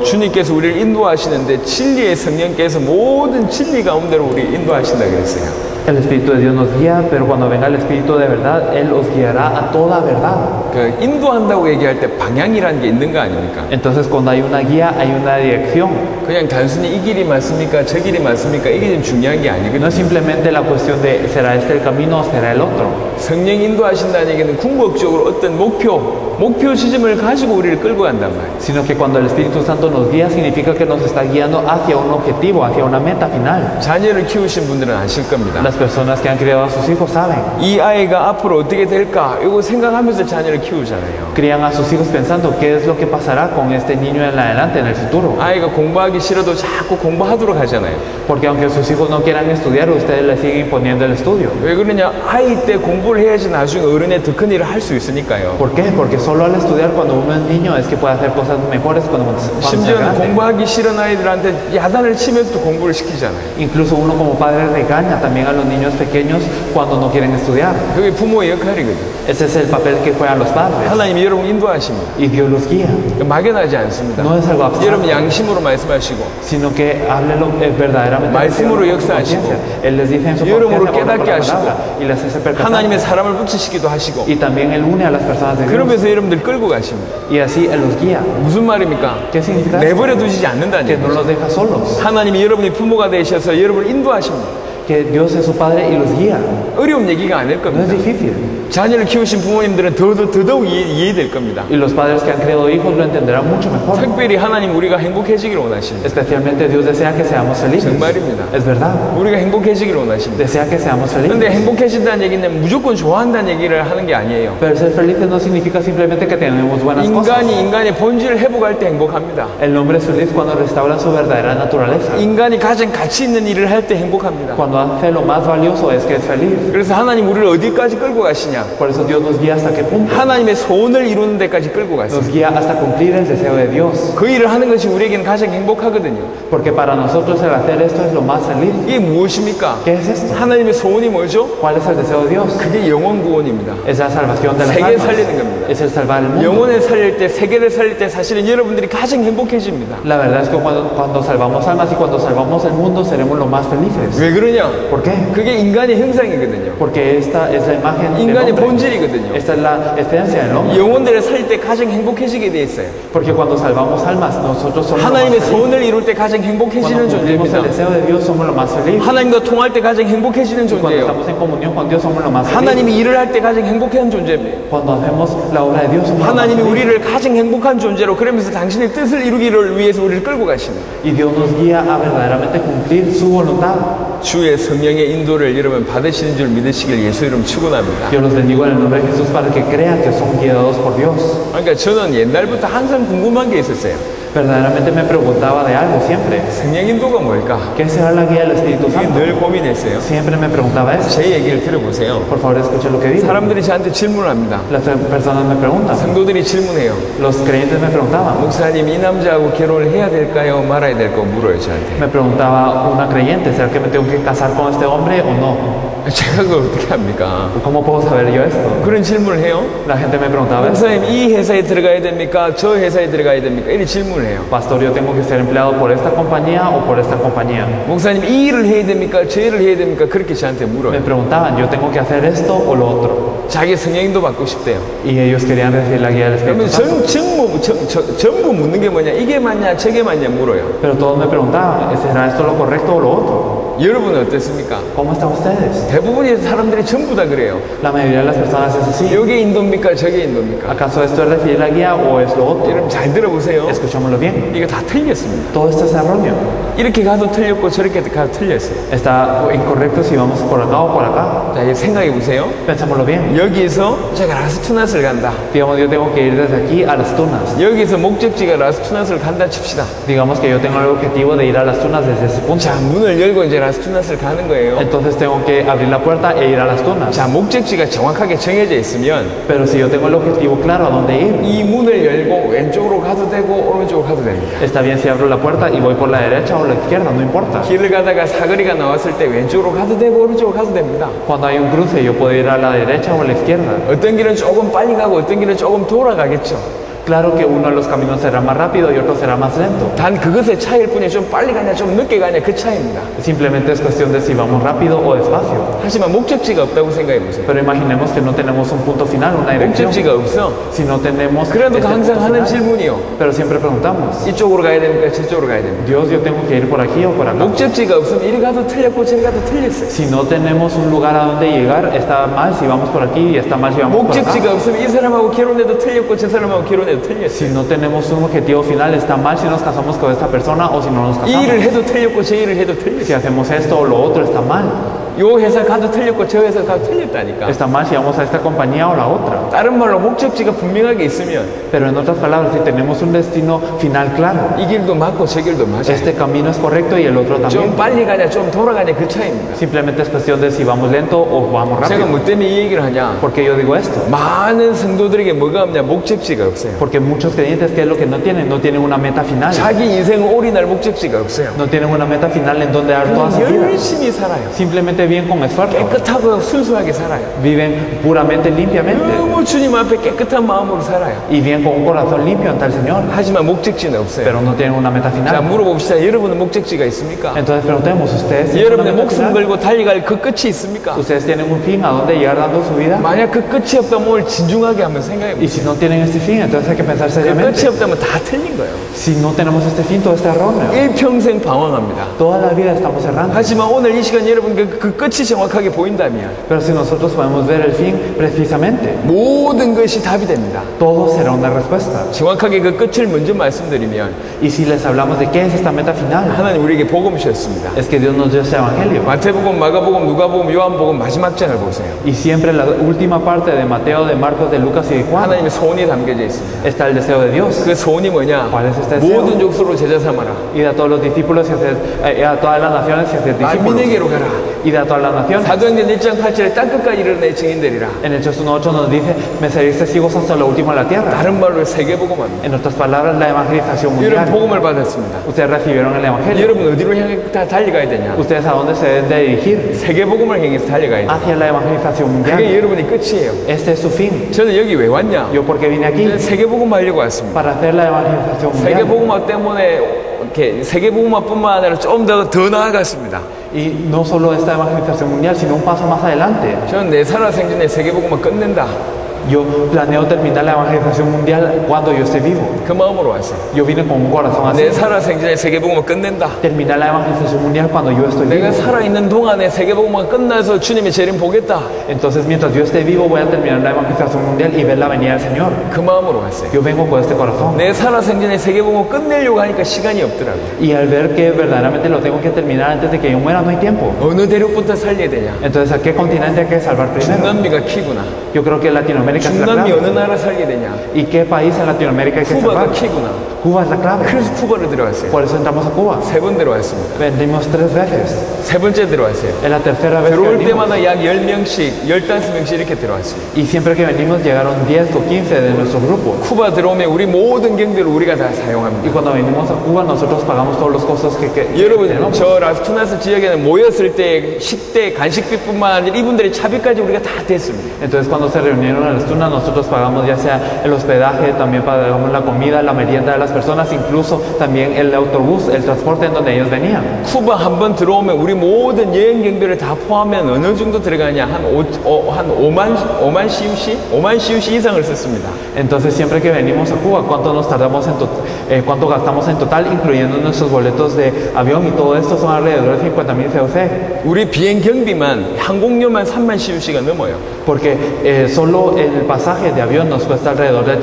주님께서 우리를 인도하시는데 진리의 성령께서 모든 진리 가운데로 우리를 인도하신다 그랬어요. El Espíritu de Dios nos guía, pero cuando venga el Espíritu de verdad, Él os guiará a toda verdad. 그 인도한다고 얘기할 때 방향이라는 게 있는 거 아닙니까? Entonces, cuando hay una guía, hay una dirección. 그냥 단순히 이 길이 맞습니까? 저 길이 맞습니까? 이게 좀 중요한 게 No 아니거든요. es simplemente la cuestión de será este el camino o será el otro, 성령 인도하신다는 얘기는 궁극적으로 어떤 목표 지점을 가지고 우리를 끌고 간단 말이에요. sino que cuando el Espíritu Santo nos guía, significa que nos está guiando hacia un objetivo, hacia una meta final. 자녀를 키우신 분들은 아실 겁니다. Las Las personas que han criado a sus hijos saben. 이 아이가 앞으로 어떻게 될까 이거 생각하면서 자녀를 키우잖아요. Crían a sus hijos pensando qué es lo que pasará con este niño en adelante, en el futuro. 아이가 공부하기 싫어도 자꾸 공부하도록 하잖아요. Porque aunque sus hijos no quieran estudiar, ustedes le siguen imponiendo el estudio. 왜 그러냐? 아이 때 공부를 해야지 나중에 어른의 더 큰 일을 할 수 있으니까요. ¿Por qué? Porque solo al estudiar cuando uno es niño es que puede hacer cosas mejores cuando sea 심지어는 grande. 공부하기 싫은 아이들한테 야단을 치면서도 공부를 시키잖아요. Incluso uno como padre regaña también a los niños pequeños cuando no quieren estudiar. 그게 부모의 역할이거든요. Ese es el papel que juegan los padres. 하나님이 여러분 인도하십니다. Y Dios los guía. 막연하지 않습니다. No es algo abstracto, 여러분 양심으로 말씀하시고 sino que háblelo verdaderamente. 말씀으로 con 역사하시고, conciencia. Él les dice en su 여러분으로 conciencia por 깨닫게 la 하시고, palabra, y les hace percatar. 하나님의 사람을 붙이시기도 하시고 Y también Él une a las personas de Dios. 그러면서 여러분들 끌고 가십니다. Y así Él los guía. 무슨 말입니까? ¿Qué significa? 내버려 두시지 않는다는 Que no 얘기죠. los deja solos. 하나님이 여러분이 부모가 되셔서 여러분을 인도하십니다. Que Dios es su Padre y los guía. 어려운 얘기가 아닐 No es 겁니다. difícil. 자녀를 키우신 부모님들은 더더욱 이해될 겁니다. Y los padres que han criado hijos lo entenderán mucho mejor. 특별히 하나님 우리가 행복해지기를 원하십니다. Especialmente Dios desea que seamos felices. 정말입니다. Es verdad. 우리가 행복해지기를 원하십니다. Desea que seamos felices. 그런데 행복해진다는 얘기는 무조건 좋아한다는 얘기를 하는 게 아니에요. Pero ser felices no significa simplemente que tenemos buenas cosas. 인간의 본질을 회복할 때 행복합니다. El hombre es feliz cuando restaura su verdadera naturaleza. 인간이 가장 가치 있는 일을 할 때 행복합니다. Cuando hace lo más valioso es que es feliz. 그래서 하나님 우리를 어디까지 끌고 가시냐? Por eso Dios nos guía hasta qué punto. 하나님의 소원을 이루는 데까지 끌고 Nos 가십니다. guía hasta cumplir el deseo de Dios. 그 일을 하는 것이 우리에게는 가장 행복하거든요. Porque para nosotros el hacer esto es lo más feliz. 이게 무엇입니까? ¿Qué es esto? 하나님의 소원이 뭐죠? ¿Cuál es el deseo de Dios? 그게 영혼 구원입니다. Es la salvación de las 세계 almas. 살리는 겁니다. Es el salvar el mundo. 영혼을 살릴 때, 세계를 살릴 때 사실은 여러분들이 가장 행복해집니다. La verdad es que cuando salvamos almas y cuando salvamos el mundo seremos los más felices. 왜 그러냐? ¿Por qué? 그게 인간의 형상이거든요. Porque esta es la imagen del 인간의 hombre. 본질이거든요. Esta es la esencia del hombre. 영혼들을 살릴 때 가장 행복해지게 돼 있어요. Porque cuando salvamos almas, nosotros somos los más 하나님의 felices. 소원을 이룰 때 가장 행복해지는 Cuando cumplimos el 존재입니다. deseo de Dios, somos los más felices. 하나님과 통할 때 가장 행복해지는 Cuando 존재예요. estamos en comunión con Dios, somos los más felices. 하나님이 일을 할 때 가장 행복한 존재입니다. Cuando hacemos la obra de Dios, somos los más 하나님이 felices. 우리를 가장 행복한 존재로 그러면서 당신의 뜻을 이루기를 위해서 우리를 끌고 가십니다. Y Dios nos guía a verdaderamente cumplir su voluntad. 주의 성령의 인도를 여러분 받으시는 줄 믿으시길 예수 이름 축원합니다. Yo los bendigo en el nombre de Jesús para que crean que son guiados por Dios. 그러니까 저는 옛날부터 항상 궁금한 게 있었어요. Verdaderamente me preguntaba de algo siempre. 성령 인도가 뭘까? ¿Qué será la guía del Espíritu 이게 Santo? 늘 고민했어요. Siempre me preguntaba eso. 제 얘기를 들어보세요. Por favor, escuchen lo que digo. 사람들이 저한테 질문을 합니다. Las personas me preguntan. 성도들이 질문해요. Los creyentes me preguntaban. 목사님 이 남자하고 결혼을 해야 될까요? 말아야 될까요? 물어요 저한테. Me preguntaba una creyente, ¿será que me tengo que casar con este hombre o no? 제가 그걸 어떻게 합니까? ¿Cómo puedo saber yo esto? 그런 질문을 해요. La gente me preguntaba eso. 목사님 이 회사에 들어가야 됩니까? 저 회사에 들어가야 됩니까? 이런 질문을 해요. Pastor, yo tengo que ser empleado por esta compañía o por esta compañía. 목사님 이 일을 해야 됩니까? 저 일을 해야 됩니까? 그렇게 저한테 Me 물어요. preguntaban, ¿yo tengo que hacer esto o lo otro? 자기 성령인도 받고 싶대요. Y ellos querían recibir la guía del Espíritu 그러면 Santo. 전부 묻는 게 뭐냐? 이게 맞냐? 저게 맞냐? 물어요. Pero todos me preguntaban, ¿será esto lo correcto o lo otro? 여러분은 어떻습니까? ¿Cómo están ustedes? 대부분의 사람들이 전부 다 그래요. La mayoría de las personas es así. 여기 인도입니까? 저게 인도입니까? ¿Acaso esto es recibir la guía o es lo otro? 여러분 잘 들어보세요. Escuchémoslo bien. 이거 다 틀렸습니다. Todo esto es erróneo. 이렇게 가도 틀렸고 저렇게 가도 틀렸어요. Está incorrecto si vamos por acá o por acá. 자, 이제 생각해 보세요. Pensémoslo bien. 여기서 제가 라스투낫을 간다. Digamos, yo tengo que ir desde aquí a las Tunas. 여기서 목적지가 라스투낫을 간다 칩시다. Digamos que yo tengo el objetivo de ir a las Tunas desde ese punto. 자, 문을 열고 이제 라스투낫을 가는 거예요. Entonces tengo que abrir la puerta e ir a las Tunas. 자, 목적지가 정확하게 정해져 있으면 Pero si yo tengo el objetivo claro a dónde ir, 이 문을 열고 왼쪽으로 가도 되고 오른쪽으로 가도 됩니다. está bien si abro la puerta y voy por la derecha o la izquierda, no importa. 길을 가다가 사거리가 나왔을 때 왼쪽으로 가도 되고 오른쪽으로 가도 됩니다. Cuando hay un cruce, yo puedo ir a la derecha o a la izquierda. 어떤 길은 조금 빨리 가고 어떤 길은 조금 돌아가겠죠. Claro que uno de los caminos será más rápido y otro será más lento. 단 그것의 차이일 뿐이에요. 좀 빨리 가냐 좀 늦게 가냐 그 차이입니다. Simplemente es cuestión de si vamos rápido o despacio. 하지만 목적지가 없다고 생각해 보세요. Pero imaginemos que no tenemos un punto final, una dirección. 목적지가 없어. Si no tenemos 그래도 este 항상 punto 하는 final. 질문이요. Pero siempre preguntamos, 이쪽으로 가야 됩니까? 저쪽으로 가야 됩니까? Dios, yo tengo que ir por aquí o por acá. 목적지가 없으면 이리 가도 틀렸고 저리 가도 틀렸어요. Si no tenemos un lugar a donde llegar, está mal si vamos por aquí y está mal si vamos por acá. 목적지가 없으면 이 사람하고 결혼해도 틀렸고 저 사람하고 결혼해도 틀렸어요. Si no tenemos un objetivo final, está mal si nos casamos con esta persona o si no nos 이 일을 casamos. 해도 틀렸고 저 일을 해도 틀렸어요. Si hacemos esto o lo otro, está mal. 요 회사 가도 틀렸고 저 회사 가도 틀렸다니까. Está mal si vamos a esta compañía o la otra. 다른 말로 목적지가 분명하게 있으면 Pero en otras palabras, si tenemos un destino final claro, 이 길도 맞고 저 길도 맞아요. este camino es correcto y el otro 좀 también. 빨리 가냐 좀 돌아가냐 그 차이입니다. Simplemente es cuestión de si vamos lento o vamos 제가 rápido. 뭐 때문에 이 얘기를 하냐? ¿Por qué yo digo esto? 많은 성도들에게 뭐가 없냐? 목적지가 없어요. Porque muchos creyentes, ¿qué es lo que no tienen? No tienen una meta final. 자기 인생을 올인할 목적지가 없어요. No tienen una meta final en donde dar toda su vida. 열심히 살아요. Simplemente viven con esfuerzo. 깨끗하고 순수하게 살아요. Viven puramente, limpiamente. 너무 주님 앞에 깨끗한 마음으로 살아요. Y viven con un corazón limpio ante el Señor. 하지만 목적지는 없어요. Pero no tienen una meta 자, final. 물어봅시다. 여러분은 목적지가 있습니까? Entonces preguntemos, ¿ustedes tienen una 여러분의 meta 목숨 final? 걸고 달려갈 그 끝이 있습니까? ¿Ustedes tienen un fin a dónde llegar dando su vida? 만약 그 끝이 없다면 오늘 진중하게 한번 생각해 Y 보세요. si no tienen este fin, entonces hay que pensar 그 seriamente. 끝이 없다면 다 틀린 거예요. Si no tenemos este fin, todo está erróneo. 일평생 방황합니다. Toda la vida estamos errando. 하지만 오늘 이 시간 여러분 그 끝이 정확하게 보인다면 Pero si nosotros podemos ver el fin precisamente, 모든 것이 답이 됩니다. todo será una respuesta. 정확하게 그 끝을 먼저 말씀드리면 Y si les hablamos de qué es esta meta final, 하나님 우리에게 복음 주셨습니다. es que Dios nos dio este evangelio. 마태복음, 마가복음, 누가복음, 요한복음 마지막 장을 보세요. Y siempre la última parte de Mateo, de Marcos, de Lucas y de Juan 하나님의 소원이 담겨져 있습니다. está el deseo de Dios. 그 소원이 뭐냐? ¿Cuál es este deseo? 모든 족속으로 제자 삼아라. Ir a todos los discípulos y hacer, a todas las naciones y hacer discípulos. 만민에게로 가라. Ir a todas las naciones. 사도행전 1장 8절에 땅끝까지 이르는 증인되리라. En Hechos 1.8 nos dice, me seréis testigos hasta lo último de la tierra. 다른 말로 세계복음합니다. En otras palabras, la evangelización 여러분 mundial. 복음을 받았습니다. Ustedes recibieron el evangelio. 여러분 어디로 향해 다 달려가야 되냐? ¿Ustedes a dónde se deben de dirigir? 세계복음을 향해서 달려가야 돼. Hacia la evangelización mundial. 그게 여러분의 끝이에요. Este es su fin. 저는 여기 왜 왔냐? ¿Yo por qué vine aquí? 저는 세계복음 하려고 왔습니다. Para hacer la evangelización mundial. 세계복음화 때문에 이렇게 세계복음화뿐만 아니라 좀 더 나아갔습니다. Y no solo esta evangelización mundial, sino un paso más adelante. 저는 내 살아생전에 세계복음화 끝낸다. Yo planeo terminar la evangelización mundial cuando yo esté vivo. 그 마음으로 왔어요. Yo vine con un corazón así. 내 살아생전에 세계복음화 끝낸다. Terminar la evangelización mundial cuando yo estoy vivo. 내가 살아있는 동안에 세계복음화 끝나서 주님의 재림 보겠다. Entonces, mientras yo esté vivo, voy a terminar la evangelización mundial y ver la venida del Señor. 그 마음으로 왔어요. Yo vengo con este corazón. 내 살아생전에 세계복음화 끝내려고 하니까 시간이 없더라고요. Y al ver que verdaderamente lo tengo que terminar antes de que yo muera, no hay tiempo. 어느 대륙부터 살려야 되냐? Entonces, ¿a qué continente hay que salvar primero? 중남미가 키구나. Yo creo que Latinoamérica es la 중남미 clave. 어느 나라 살려야 되냐? ¿Y qué país en Latinoamérica hay que 쿠바가 salvar? 키구나. Cuba es la clave. 그래서 쿠바로 들어왔어요. Por eso entramos a Cuba. 3번 들어왔습니다. Vendimos 3 veces. 3번째 들어왔어요. Es la tercera vez que 들어올 venimos. 때마다 약 10명씩, 15명씩 이렇게 들어왔어요. Y siempre que venimos llegaron 10 o 15 de nuestro grupo. 쿠바 들어오면 우리 모든 경비를 우리가 다 Y 사용합니다. cuando venimos a Cuba nosotros pagamos todos los costos que 여러분, tenemos. 저 라스투나스 지역에는 모였을 때 식대, 간식비뿐만 아니라 이분들의 차비까지 우리가 다 됐습니다. Entonces cuando se reunieron en la Estuna nosotros pagamos ya sea el hospedaje, también pagamos la comida, la merienda de las personas, incluso también el autobús, el transporte en donde ellos venían. 쿠바 한 번 들어오면 우리 모든 여행 경비를 다 포함하면 어느 정도 들어가냐? 한 5만 CUC? 5만 CUC 이상을 썼습니다. Entonces siempre que venimos a Cuba, ¿cuánto nos tardamos cuánto gastamos en total, incluyendo nuestros boletos de avión y todo esto son alrededor de 50.000 CUC? 우리 비행 경비만 항공료만 3만 CUC가 넘어요. Porque solo el pasaje de avión nos cuesta alrededor de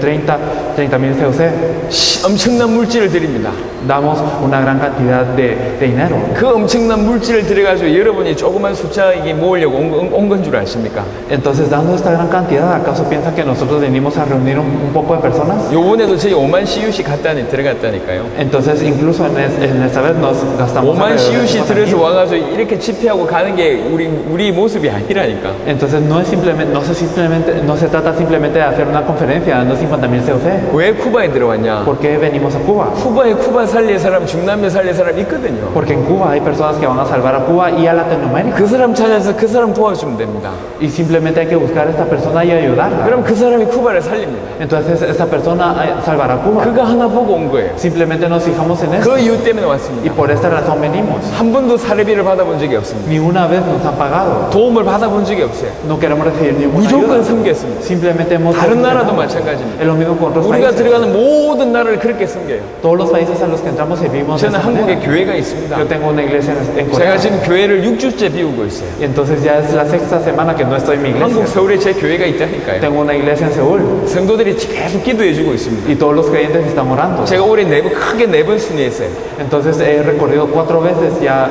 30.000 CUC. 엄청난 물질을 드립니다. Damos una gran cantidad de dinero. 그 엄청난 물질을 들여가지고 여러분이 조그만 숫자 이게 모으려고 온 건 줄 아십니까? Entonces, dando esta gran cantidad, ¿acaso piensan que nosotros venimos a reunir un poco de personas? 요번에도 저희 5만 CUC 들어갔다니까요. Entonces, incluso en esta vez nos gastamos 5만 alrededor de CUC 50.000. 들여서 와가지고 이렇게 집회하고 가는 게 우리 모습이 아니라니까. Entonces, no se trata simplemente de hacer una conferencia dando 50.000 CUC. 왜 쿠바에 들어왔냐? ¿Por qué venimos a Cuba? 쿠바에 쿠바 살릴 사람, 중남미 살릴 사람 있거든요. Porque en Cuba hay personas que van a salvar a Cuba y a Latinoamérica. 그 사람 찾아서 그 사람 도와주면 됩니다. Y simplemente hay que buscar a esta persona y ayudarla. 그럼 그 사람이 쿠바를 살립니다. Entonces, esta persona salvará a Cuba. 그거 하나 보고 온 거예요. Simplemente nos fijamos en eso. 그 이유 때문에 Y 왔습니다. por esta razón venimos. 한 번도 사례비를 받아본 적이 없습니다. Ni una vez nos han pagado. 도움을 받아본 적이 없어요. No queremos recibir ninguna 무조건 ayuda. 섬겼습니다. Simplemente hemos 다른 나라도 funcionado. 마찬가지입니다. Es lo mismo con otros 우리가 países. 들어가는 모든 나라를 그렇게 섬겨요. Todos los países a los que entramos servimos de 저는 esa 한국에 manera. 교회가 있습니다. Yo tengo una iglesia en Corea. 제가 지금 교회를 6주째 비우고 있어요. Y entonces ya es la sexta semana que no estoy en mi iglesia. 한국 서울에 제 교회가 있다니까요. Tengo una iglesia en Seúl 성도들이 계속 기도해주고 있습니다. y todos los creyentes están orando. 제가 올해 크게 4번 순회했어요. Entonces he recorrido 4 veces ya,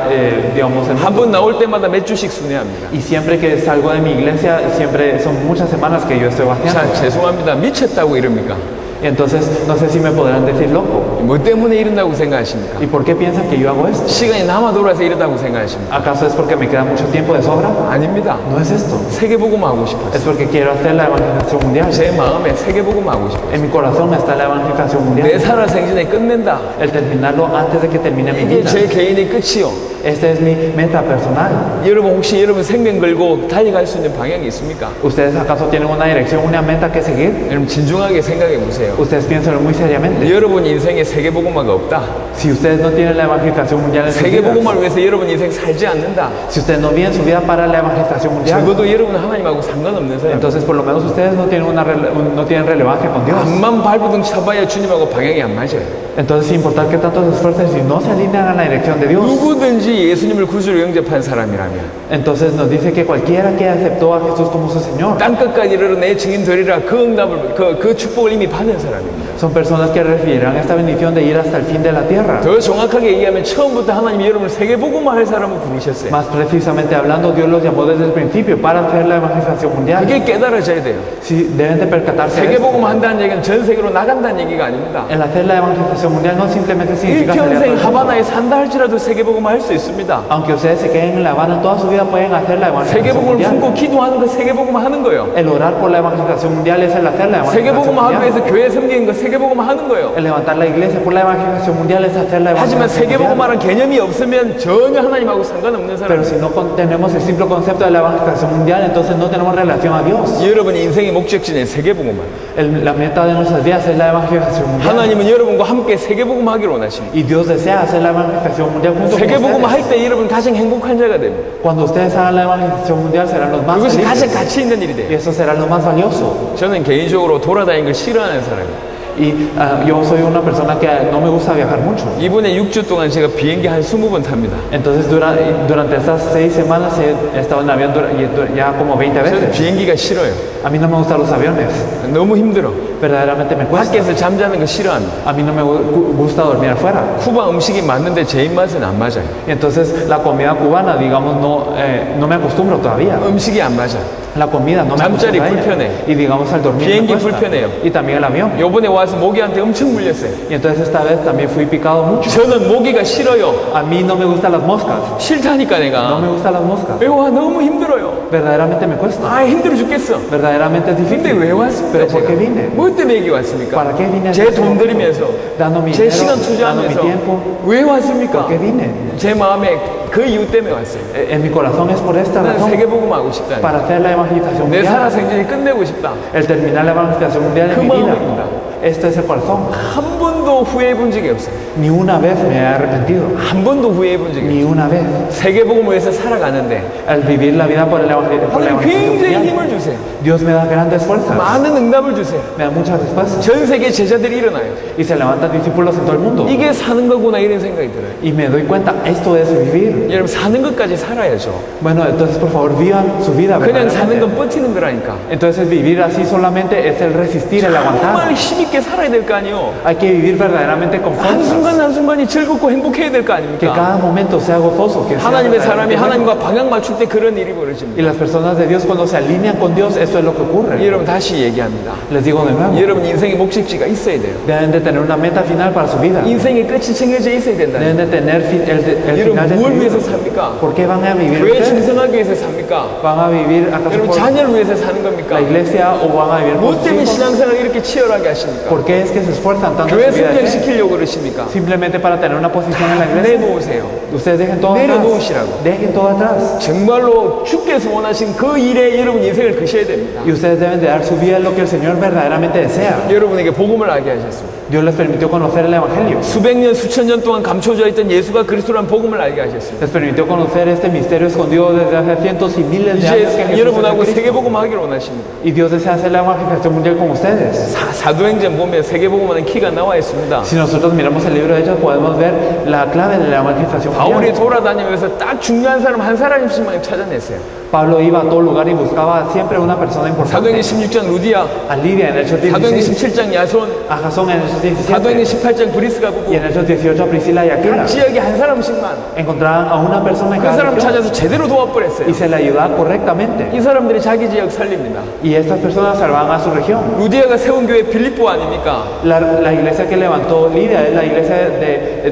digamos, el 한 mundo. 번 나올 때마다 몇 주씩 순회합니다. Y siempre que salgo de mi iglesia, siempre son muchas semanas que yo estoy vaciando. 자, 죄송합니다. 미쳤다고 이럽니까? Y entonces no sé si me podrán decir loco. 뭐 때문에 이런다고 생각하십니까? ¿Y por qué piensan que yo hago esto? 시간이 남아 돌아서 이러다고 생각하십니까? ¿Acaso es porque me queda mucho tiempo de sobra? 아닙니다. No es esto. 세계복음 하고 싶었어요. Es porque quiero hacer la evangelización mundial. 제 마음에 세계복음 하고 싶어요. En mi corazón está la evangelización 내 mundial. 살아 생전에 끝낸다. El terminarlo antes de que termine mi 이게 vida. 제 개인의 끝이요. Esta es mi meta personal. 여러분 혹시 여러분 생명 걸고 달려갈 수 있는 방향이 있습니까? ¿Ustedes acaso tienen una dirección, una meta que seguir? 여러분 진중하게 생각해 보세요. Ustedes piénsenlo muy seriamente. 여러분 인생에 세계복음화가 없다. Si ustedes no tienen la evangelización mundial en sus vidas, 세계복음화를 위해서 여러분 인생 살지 않는다. si ustedes no viven su vida para la evangelización mundial, 적어도 여러분 하나님하고 상관없는 사람. entonces por lo menos ustedes no tienen, no tienen relevancia con Dios. 앞만 발부둥 쳐봐야 주님하고 방향이 안 맞아요. Entonces, sin importar que tanto se esfuercen, si no se alinean a la dirección de Dios, 누구든지 예수님을 구주로 영접한 사람이라면 entonces nos dice que cualquiera que aceptó a Jesús como su Señor 땅끝까지 이르러 내 증인 되리라 그 응답을 그 축복을 이미 받은 사람입니다. son personas que recibirán esta bendición de ir hasta el fin de la tierra. 더 정확하게 얘기하면 처음부터 하나님이 여러분을 세계복음화 할 사람을 부르셨어요. Más precisamente hablando, Dios los llamó desde el principio para hacer la evangelización mundial. 그게 깨달아져야 돼요. Si deben de percatarse de esto. 세계복음화 한다는 얘기는 전 세계로 나간다는 얘기가 아닙니다. El hacer la evangelización mundial no simplemente significa salir a todo 일평생 el mundo. 하바나에 산다 할지라도 세계복음화 할 수 있습니다. Aunque ustedes se queden en La Habana toda su vida, pueden hacer la evangelización 세계복음을 mundial. 품고 기도하는 거 세계복음화 하는 거예요. El orar por la evangelización mundial es el hacer la evangelización 세계복음화 하기 위해서 mundial. 교회 섬기는 거 세계복음화 하는 거예요. El levantar la iglesia por la evangelización mundial es hacer la 하지만 evangelización mundial. 세계복음화라는 개념이 없으면 전혀 하나님하고 상관없는 Pero 사람. si no tenemos el simple concepto de la evangelización mundial, entonces no tenemos relación a Dios. 여러분의 인생의 목적지는 세계복음화. La meta de nuestras vidas es la evangelización mundial. 하나님은 여러분과 함께 세계복음화 하기를 원하십니다. Y Dios desea hacer la evangelización mundial junto con 세계복음화 ustedes. 할 때 여러분 가장 행복한 자가 됩니다. Cuando ustedes hagan la evangelización mundial serán los más 그것이 가장 felices. 가치 있는 일이 Y 돼요. eso será lo más valioso. 저는 개인적으로 돌아다니는 걸 싫어하는 사람이에요. Y yo soy una persona que no me gusta viajar mucho. 이번에 6주 동안 제가 비행기 한 20번 tab니다. Entonces durante estas 6 semanas he estado en avión ya como 20 저는 veces. 비행기가 싫어요. A mí no me gustan los aviones. 너무 힘들어. Verdaderamente me cuesta. 밖에서 잠자는 거 싫어합니다. A mí no me gusta dormir afuera. 쿠바 음식이 맞는데 제 입맛은 안 맞아요. Y entonces la comida cubana, digamos, no me acostumbro todavía. 음식이 안 맞아. La comida no me 잠자리 acostumbro a ella. 불편해. Y digamos al dormir me 비행기 cuesta. 불편해요. Y también el avión. 요번에 와서 모기한테 엄청 물렸어요. Y entonces esta vez también fui picado mucho. 저는 모기가 싫어요. A mí no me gustan las moscas. 싫다니까 No me 내가. gustan las moscas. 와 너무 힘들어요. Verdaderamente me cuesta. 아 힘들어 죽겠어. Verdaderamente es 근데 difícil. 왜 왔습니까? Pero ¿por qué 제가? vine? 뭐 때문에 여기 왔습니까? ¿Para qué vine? 제 돈 들이면서 Dando mi 제 dinero, 시간 dando mi 투자하면서 tiempo. 왜 왔습니까? ¿Por qué vine? 제 마음에 그 이유 때문에 왔어요. En mi corazón es por esta 난 razón. 세계복음 하고 싶다. Para hacer la evangelización 내 살아 mundial. 생전이 끝내고 싶다. El terminar la evangelización mundial en mi 그 vida. 마음입니다. Este es el corazón. 한 번도 후회해 본 적이 없어요. Ni una vez me he arrepentido. 한 번도 후회해 본 적이 없어요. Ni una vez. 세계복음을 위해서 살아가는데 Al vivir la vida por la 하나님 evangelización 굉장히 mundial. 힘을 주세요. Dios me da grandes fuerzas. 많은 응답을 주세요. Me da muchas respuestas. 전 세계 제자들이 일어나요. Y se levantan discípulos en todo el mundo. 이게 사는 거구나 이런 생각이 들어요. Y me doy cuenta, esto es vivir. 여러분 사는 것까지 살아야죠. Bueno, entonces por favor vivan su vida. 그냥 사는 verdaderamente. 건 버티는 거라니까. Entonces vivir así solamente es el resistir, el aguantar. 정말 힘있게 살아야 될 거 아니에요. Hay que vivir verdaderamente con fuerzas. 한순간이 즐겁고 행복해야 될 거 Que 아닙니까? cada momento sea gozoso. Que sea 하나님의 사람이 verdaderamente bueno. 하나님과 방향 맞출 때 그런 일이 Y 벌어집니다. las personas de Dios cuando se alinean con Dios, eso es lo que ocurre. 여러분 다시 얘기합니다. Les digo de nuevo, 여러분 인생의 목적지가 있어야 돼요. deben de tener una meta final para su vida. 인생의 끝이 정해져 있어야 된다. Deben de tener el final 여러분 de su 뭘 위해서 vida. 삽니까? ¿Por qué van a vivir 교회 ustedes? 충성하기 위해서 삽니까? ¿Van a vivir acaso 여러분 por 자녀를 위해서 사는 겁니까? la iglesia o van a vivir por 뭐 sus 때문에 hijos? 신앙생활을 이렇게 치열하게 하십니까? ¿Por qué es que se esfuerzan tanto 교회 en su vida de fe? 성장시키려고 그러십니까? Simplemente para tener una posición en la iglesia. 내놓으세요. Ustedes dejen todo 내려놓으시라고. atrás. Dejen todo atrás. 정말로 주께서 원하신 그 일에 여러분 인생을 거셔야 됩니다. Y ustedes deben de dar su vida en lo que el Señor verdaderamente desea. 여러분에게 복음을 알게 하셨습니다. Dios les permitió conocer el Evangelio. 수백 년, 수천 년 동안 감춰져 있던 예수가 그리스도라는 복음을 알게 하셨습니다. Les permitió conocer este misterio escondido desde hace cientos y miles de años que 이제 Jesús es 여러분하고 el Cristo. 세계복음 하기를 원하십니다. Y Dios desea hacer la evangelización mundial con ustedes. 사도행전 사도행전 보면 세계복음화는 키가 나와 있습니다. Si nosotros miramos el libro de Hechos, podemos ver la clave de la evangelización 바울이 mundial. 돌아다니면서 딱 중요한 사람 한 사람씩만 찾아냈어요. Pablo iba a todo lugar y buscaba siempre una persona importante. 사도행전 16장 루디아, A Lidia en Hechos 사도행전 16, 17장 야손, a Jasón en Hechos 17 사도행전 18장 브리스가 부부, y en Hechos 18 a Priscila y Aquila. 각 지역에 한 사람씩만 Encontraban a una persona en 그 cada 사람 región 찾아서 제대로 도와버렸어요. y se le ayudaba correctamente. 이 사람들이 자기 지역 살립니다. Y estas personas salvaban a su región. 루디아가 세운 교회 빌립보 아닙니까? La iglesia que levantó Lidia es la iglesia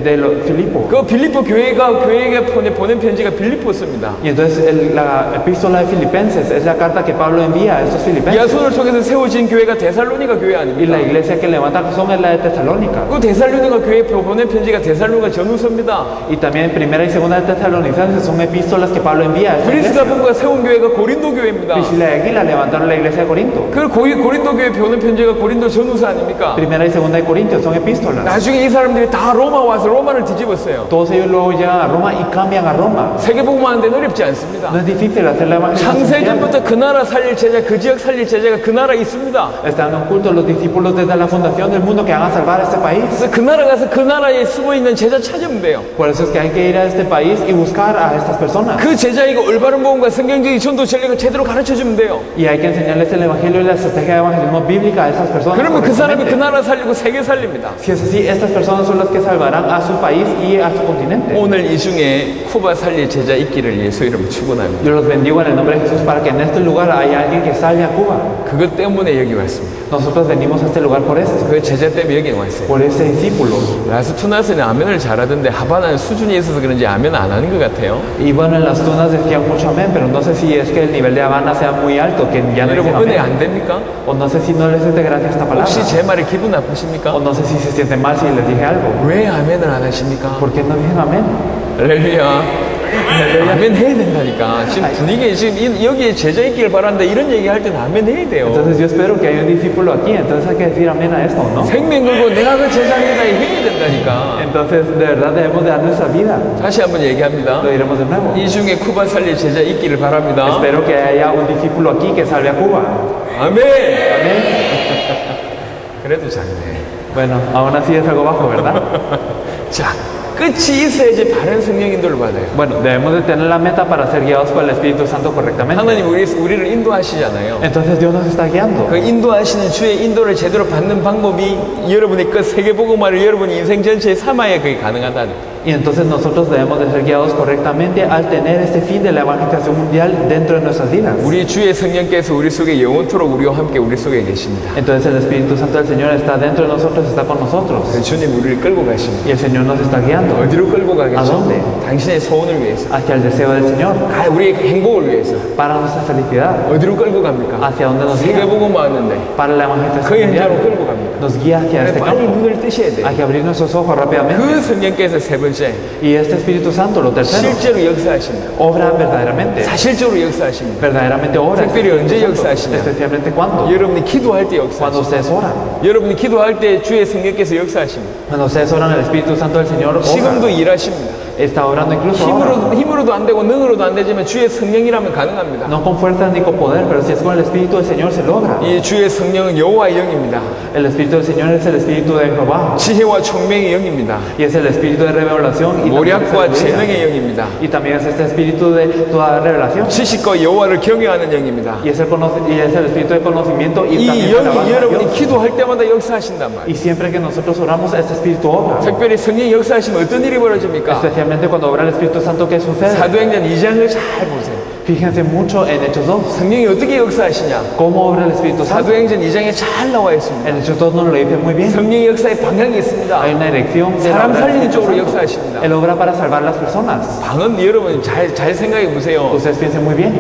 de los Filipos. 그 빌립보 교회에게 보낸 편지가 빌립보습니다. Y entonces la epístola de Filipenses es la carta que Pablo envía a estos filipenses. 야손을 통해서 세워진 교회가 데살로니가 교회 Y 아닙니까? la iglesia que levanta Jasón es la de Tesalónica. 그 데살로니가 교회에 보낸 편지가 데살로니가 전후서입니다. Y también primera y segunda de Tesalonicenses son epístolas que Pablo envía a esta 브리스가 iglesia. 부부가 세운 교회가 고린도 교회입니다. Priscila y Aquila levantaron la iglesia de Corinto. 그 고린도 교회 보낸 편지가 고린도 전후서 아닙니까? Primera y segunda de Corintios son epístolas. 나중에 이 사람들이 다 로마 와서 로마를 뒤집었어요. Todos ellos luego llegan a Roma y cambian a Roma. 세계복음화하는 데는 어렵지 않습니다. No es difícil hacer la evangelización. 창세전부터 그 나라 살릴 제자, 그 지역 살릴 제자가 그 나라에 있습니다. Están ocultos los discípulos desde la fundación del mundo que van a salvar este país. 그래서 그 나라 가서 그 나라에 숨어있는 제자 찾으면 돼요. Por eso es que hay que ir a este país y buscar a estas personas. 그 제자에게 올바른 복음과 성경적인 전도 전략을 제대로 가르쳐주면 돼요. Y hay que enseñarles el evangelio y la estrategia de evangelismo bíblica a esas personas. 그러면 그 사람이 그 correctamente. 나라 살리고 세계 살립니다. Si es así, estas personas son las que salvarán a su país y a su continente. 오늘 이 중에 쿠바 살릴 제자 있기를 예수 이름으로 축원합니다. Yo los bendigo en el nombre de Jesús para que en este lugar haya alguien que salve a Cuba. 그것 때문에 여기 왔습니다. Nosotros venimos a este lugar por esto, 그 제자 때문에 여기 왔어요. por ese discípulo. 라스투나스는 아멘을 잘하던데 하바나는 수준이 있어서 그런지 아멘 안 하는 것 같아요. Y bueno, en las tunas decían mucho amén, pero no sé si es que el nivel de Habana sea muy alto, que ya no dicen 여러분 은혜 amén. 안 됩니까? O no sé si no les es de gracia esta palabra. 혹시 제 말에 기분 나쁘십니까? O no sé si se sienten mal si les dije algo. 왜 아멘을 안 하십니까? ¿Por qué no dicen amén? 할렐루야. 아멘 해야 된다니까. 지금 분위기에 지금 여기에 제자 있기를 바란다 이런 얘기 할 때는 아멘 해야 돼요. Entonces yo espero que haya un discípulo aquí, entonces hay que decir amén a esto, ¿no? 생명 걸고 내가 그 제자입니다 해야 된다니까. Entonces de verdad debemos de dar nuestra vida. 다시 한번 얘기합니다. Lo diremos de nuevo. 이 중에 쿠바 살릴 제자 있기를 바랍니다. Espero que haya un discípulo aquí que salve a Cuba. 아멘. Amén. 그래도 작네. Bueno, aún así es algo bajo, ¿verdad? 자, 끝이 있어야지 바른 성령 인도를 받아요. Bueno, debemos de tener la meta para ser guiados por el Espíritu Santo correctamente. 하나님 우리를 인도하시잖아요. Entonces Dios nos está guiando. 그 인도하시는 주의 인도를 제대로 받는 방법이 여러분의 그 세계복음화를 여러분이 인생 전체에 삼아야 그게 가능하다는. Y entonces nosotros debemos de ser guiados correctamente al tener este fin de la evangelización mundial dentro de nuestras vidas. 우리 주의 성령께서 우리 속에 영원토록 우리와 함께 우리 속에 계십니다. Entonces el Espíritu Santo del Señor está dentro de nosotros, está con nosotros. 그래서 주님 우리를 끌고 가십니다. Y el Señor nos está guiando 어디로 끌고 가겠죠? ¿A dónde? 당신의 소원을 위해서, hacia el deseo del Señor, 우리의 행복을 위해서 para nuestra felicidad. 어디로 끌고 갑니까? ¿Hacia dónde nos guía? 세계복음화 왔는데 Para la 그 evangelización 현장으로 mundial. 끌고 갑니다. Nos guía hacia este 빨리 campo. 눈을 뜨셔야 돼요. Hay que abrir nuestros ojos rápidamente. 그 성령께서 세 번째 Y este Espíritu Santo, lo tercero, 실제로 역사하십니다. obra verdaderamente. 사실적으로 역사하십니다. Verdaderamente obra. 특별히 언제 역사하시냐? Especialmente cuando. 여러분이 기도할 때 Cuando 역사하십니다. ustedes oran. 여러분이 기도할 때 주의 성령께서 역사하십니다. Cuando ustedes oran, el Espíritu Santo del Señor 지금도 obra. 일하십니다. Está obrando incluso ahora. 힘으로도 안 되고 능으로도 안 되지만 주의 성령이라면 가능합니다. No con fuerza ni con poder, pero si es con el Espíritu del Señor se logra. 이 주의 성령은 여호와의 영입니다. El Espíritu del Señor es el Espíritu de Jehová. 지혜와 총명의 영입니다. Y es el Espíritu de revelación y también, es 모략과 el de 재능의 sabiduría. 영입니다. Y también es este Espíritu de toda revelación. 지식과 여호와를 경외하는 영입니다. Y es el Espíritu de conocimiento y 이 también de 영이 alabanza a 여러분이 Dios. 기도할 때마다 역사하신단 말이에요. Y siempre que nosotros oramos, este Espíritu obra. 특별히 성령이 역사하시면 어떤 일이 벌어집니까? Especialmente cuando obra el Espíritu Santo, ¿qué sucede? 사도행전 2장을 잘 보세요. Fíjense mucho en Hechos 2. 성령이 어떻게 역사하시냐? ¿Cómo obra el Espíritu Santo? 사도행전 2장에 잘 나와 있습니다. En Hechos 2 nos lo dice muy bien. 성령의 역사의 방향이 있습니다. Hay una dirección de la 사람 obra del 살리는 Espíritu 쪽으로 Santo. 역사하십니다. Él obra para salvar las personas. 방언 여러분 잘 생각해 보세요. Ustedes piensen muy bien.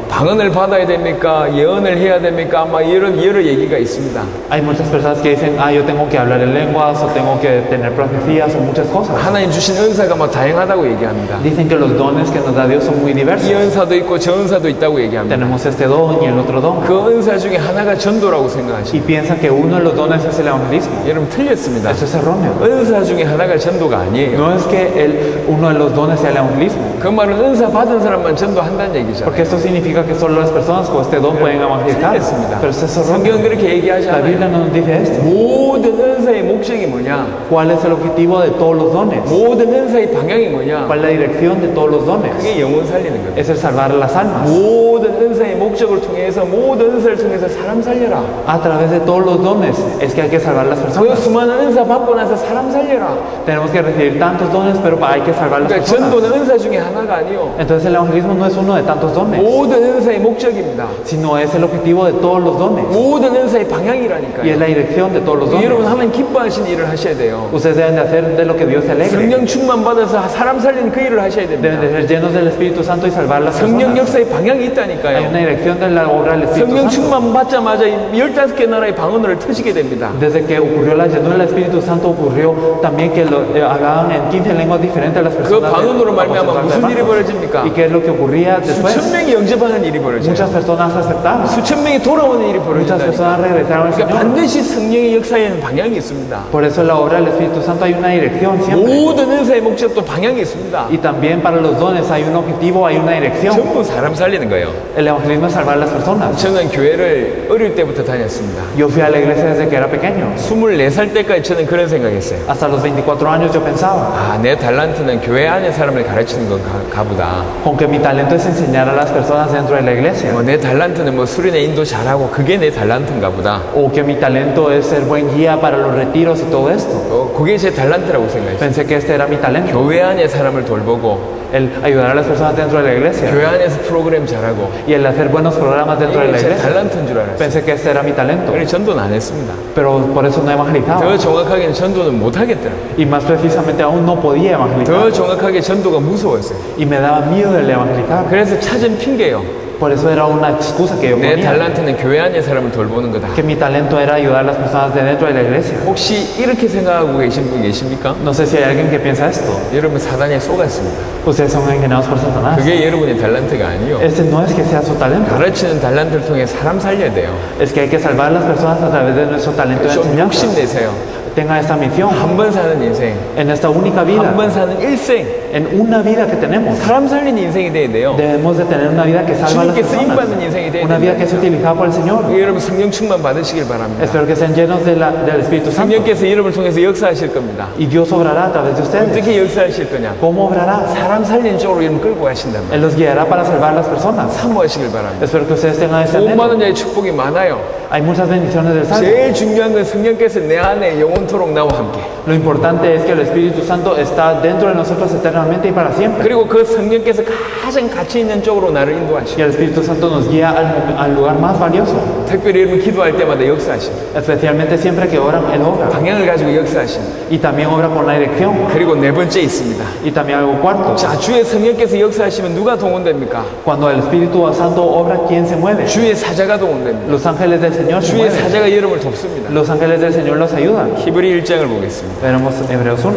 방언을 받아야 됩니까? 예언을 해야 됩니까? 아마 여러 얘기가 있습니다. Hay muchas personas que dicen, yo tengo que hablar en lenguas, o tengo que tener profecías, o muchas cosas. 하나님 주신 은사가 막 다양하다고 얘기합니다. Dicen que los dones que nos da Dios son muy 이 diversos. 은사도 은사도 있고 저 은사도 있다고 얘기합니다. Tenemos este don y el otro don. 그 은사 중에 하나가 전도라고 Y 생각하십니다. piensan que uno de los dones es el evangelismo. 여러분 틀렸습니다. Eso es erróneo. 은사 중에 하나가 전도가 아니에요. No es que uno de los dones sea el evangelismo. 그 말은 은사 받은 사람만 전도한다는 얘기잖아요. Porque esto significa que solo las personas con este don pueden evangelizar. 틀렸습니다. Pero eso es 성경은 erróneo. 그렇게 얘기하지 La Biblia 않아요. no nos dice esto. 모든 은사의 목적이 뭐냐? ¿Cuál es el objetivo de todos los dones? 모든 은사의 방향이 뭐냐? ¿Cuál es la dirección de todos los dones? 그게 영혼 살리는 거예요. Es el salvar a las almas. 모든 은사의 목적을 통해서 모든 은사를 통해서 사람 살려라. A través de todos los dones es que hay que salvar a las 그 personas. 수많은 은사 받고 나서 사람 살려라. Tenemos que recibir tantos dones, pero hay que salvar a las 그러니까 personas. 전도는 은사 중에 하나가 아니요. Entonces el evangelismo no es uno de tantos dones, 모든 은사의 목적입니다. sino es el objetivo de todos los dones. 모든 은사의 Y es 방향이라니까요. la dirección de todos los dones. 여러분 하나님 기뻐하시는 일을 하셔야 돼요. Ustedes deben de hacer de lo que Dios se alegre. 성령 충만 받아서 사람 살리는 그 일을 하셔야 Deben de 됩니다. ser llenos del Espíritu Santo y salvar a las 성령 personas. 역사의 방향이 Hay 있다니까요. una dirección de la obra del Espíritu 성령 Santo. 충만 받자마자 15개 나라의 방언을 터지게 됩니다. Desde que ocurrió la llenura del Espíritu Santo, ocurrió también que hablaban en 15 lenguas diferentes a las 그 personas. 방언으로 말미암아 aposentarse 무슨 일이 hermanos. 벌어집니까? ¿Y qué es lo que ocurría después? 수천 명이 영접하는 일이 Muchas 벌어져요. personas aceptaron. 수천 명이 돌아오는 일이 Muchas 벌어진다니까. personas regresaron al 그러니까 Señor. 반드시 성령의 역사에는 방향이 있습니다. Por eso en la obra del Espíritu Santo hay una dirección siempre. 모든 은사의 목적도 방향이 있습니다. Y también para los dones hay un objetivo, hay una dirección. 전부 사람 살리는 거예요. El evangelismo es salvar a las personas. 저는 교회를 어릴 때부터 다녔습니다. Yo fui a la iglesia desde que era pequeño. 24살 때까지 저는 그런 생각했어요. Hasta los 24 años yo pensaba, 아, 내 달란트는 교회 안에 사람을 가르치는 건가 보다. con que mi talento es enseñar a las personas dentro de la iglesia. 내 달란트는 뭐 수련회 인도 잘하고 그게 내 달란트인가 보다. O que mi talento es ser buen guía para los retiros y todo esto. 그게 제 달란트라고 생각했어요. Pensé que este era mi talento. 교회 안에 사람을 돌보고 El ayudar a las personas dentro de la iglesia. 교회 안에서 프로그램 잘하고 Y el hacer buenos programas dentro de 이게 la 제 iglesia. 달란트인 줄 알았어요. Pensé que este era mi talento. 그래서 전도는 안 했습니다. Pero por eso no 더 evangelizaba. 정확하게는 전도는 못 하겠더라고요. Y más precisamente aún no podía 더 evangelizar. 정확하게 전도가 무서웠어요. Y me daba miedo el evangelizar. 그래서 찾은 핑계요. Por eso era una excusa que yo 내 ponía. 달란트는 교회 안에 사람을 돌보는 거다. Que mi talento era ayudar a las personas de dentro de la iglesia. 혹시 이렇게 생각하고 계신 분 계십니까? No sé si hay alguien que piensa esto. 여러분 사단에 속았습니다. Ustedes son engañados por Satanás. 그게 여러분의 달란트가 아니요. Este no es que sea su talento. 가르치는 달란트를 통해 사람 살려야 돼요. Es que hay que salvar a las personas a través de nuestro talento de 좀 enseñanza. 욕심내세요. Tenga esta misión. 한 번 사는 인생, En esta única vida. 한 번 사는 일생, En una vida que tenemos. 사람 살리는 인생이 돼야 돼요. Debemos de tener una vida que salva a las 주님께 쓰임 받는 personas. 인생이 돼야 Una vida que es 돼요. utilizada por el Señor. 여러분 성령 충만 받으시길 바랍니다. Espero que sean llenos del Espíritu Santo. 성령께서 여러분을 통해서 역사하실 겁니다. Y Dios obrará a través de ustedes. 어떻게 역사하실 거냐? ¿Cómo obrará? 사람 살리는 쪽으로 여러분 끌고 가신단 말이에요. Él los guiará para salvar a las personas. 사모하시길 바랍니다. Espero que ustedes tengan ese 돈 anhelo. 많은 자의 축복이 많아요. Hay muchas bendiciones del Santo. 제일 중요한 건 성령께서 내 안에 영원토록 나와 함께. Lo importante es que el Espíritu Santo está dentro de nosotros eternamente y para siempre. 그리고 그 성령께서 가장 가치 있는 쪽으로 나를 Y 인도하시고 el Espíritu Santo nos guía al lugar más valioso. 특별히 여러분 기도할 때마다 역사하십니다. Especialmente siempre que oran, Él obra. 방향을 가지고 역사하십니다. Y también obra con la dirección. 그리고 네 번째 있습니다. Y también algo cuarto. 자, 주의 성령께서 역사하시면 누가 동원됩니까? Cuando el Espíritu Santo obra, ¿quién se mueve? 주의 사자가 동원됩니다. Los ángeles del Señor se 주의 mueven. 사자가 여러분을 돕습니다. Los ángeles del Señor los ayudan. 히브리 1장을 보겠습니다. Veremos Hebreos 1.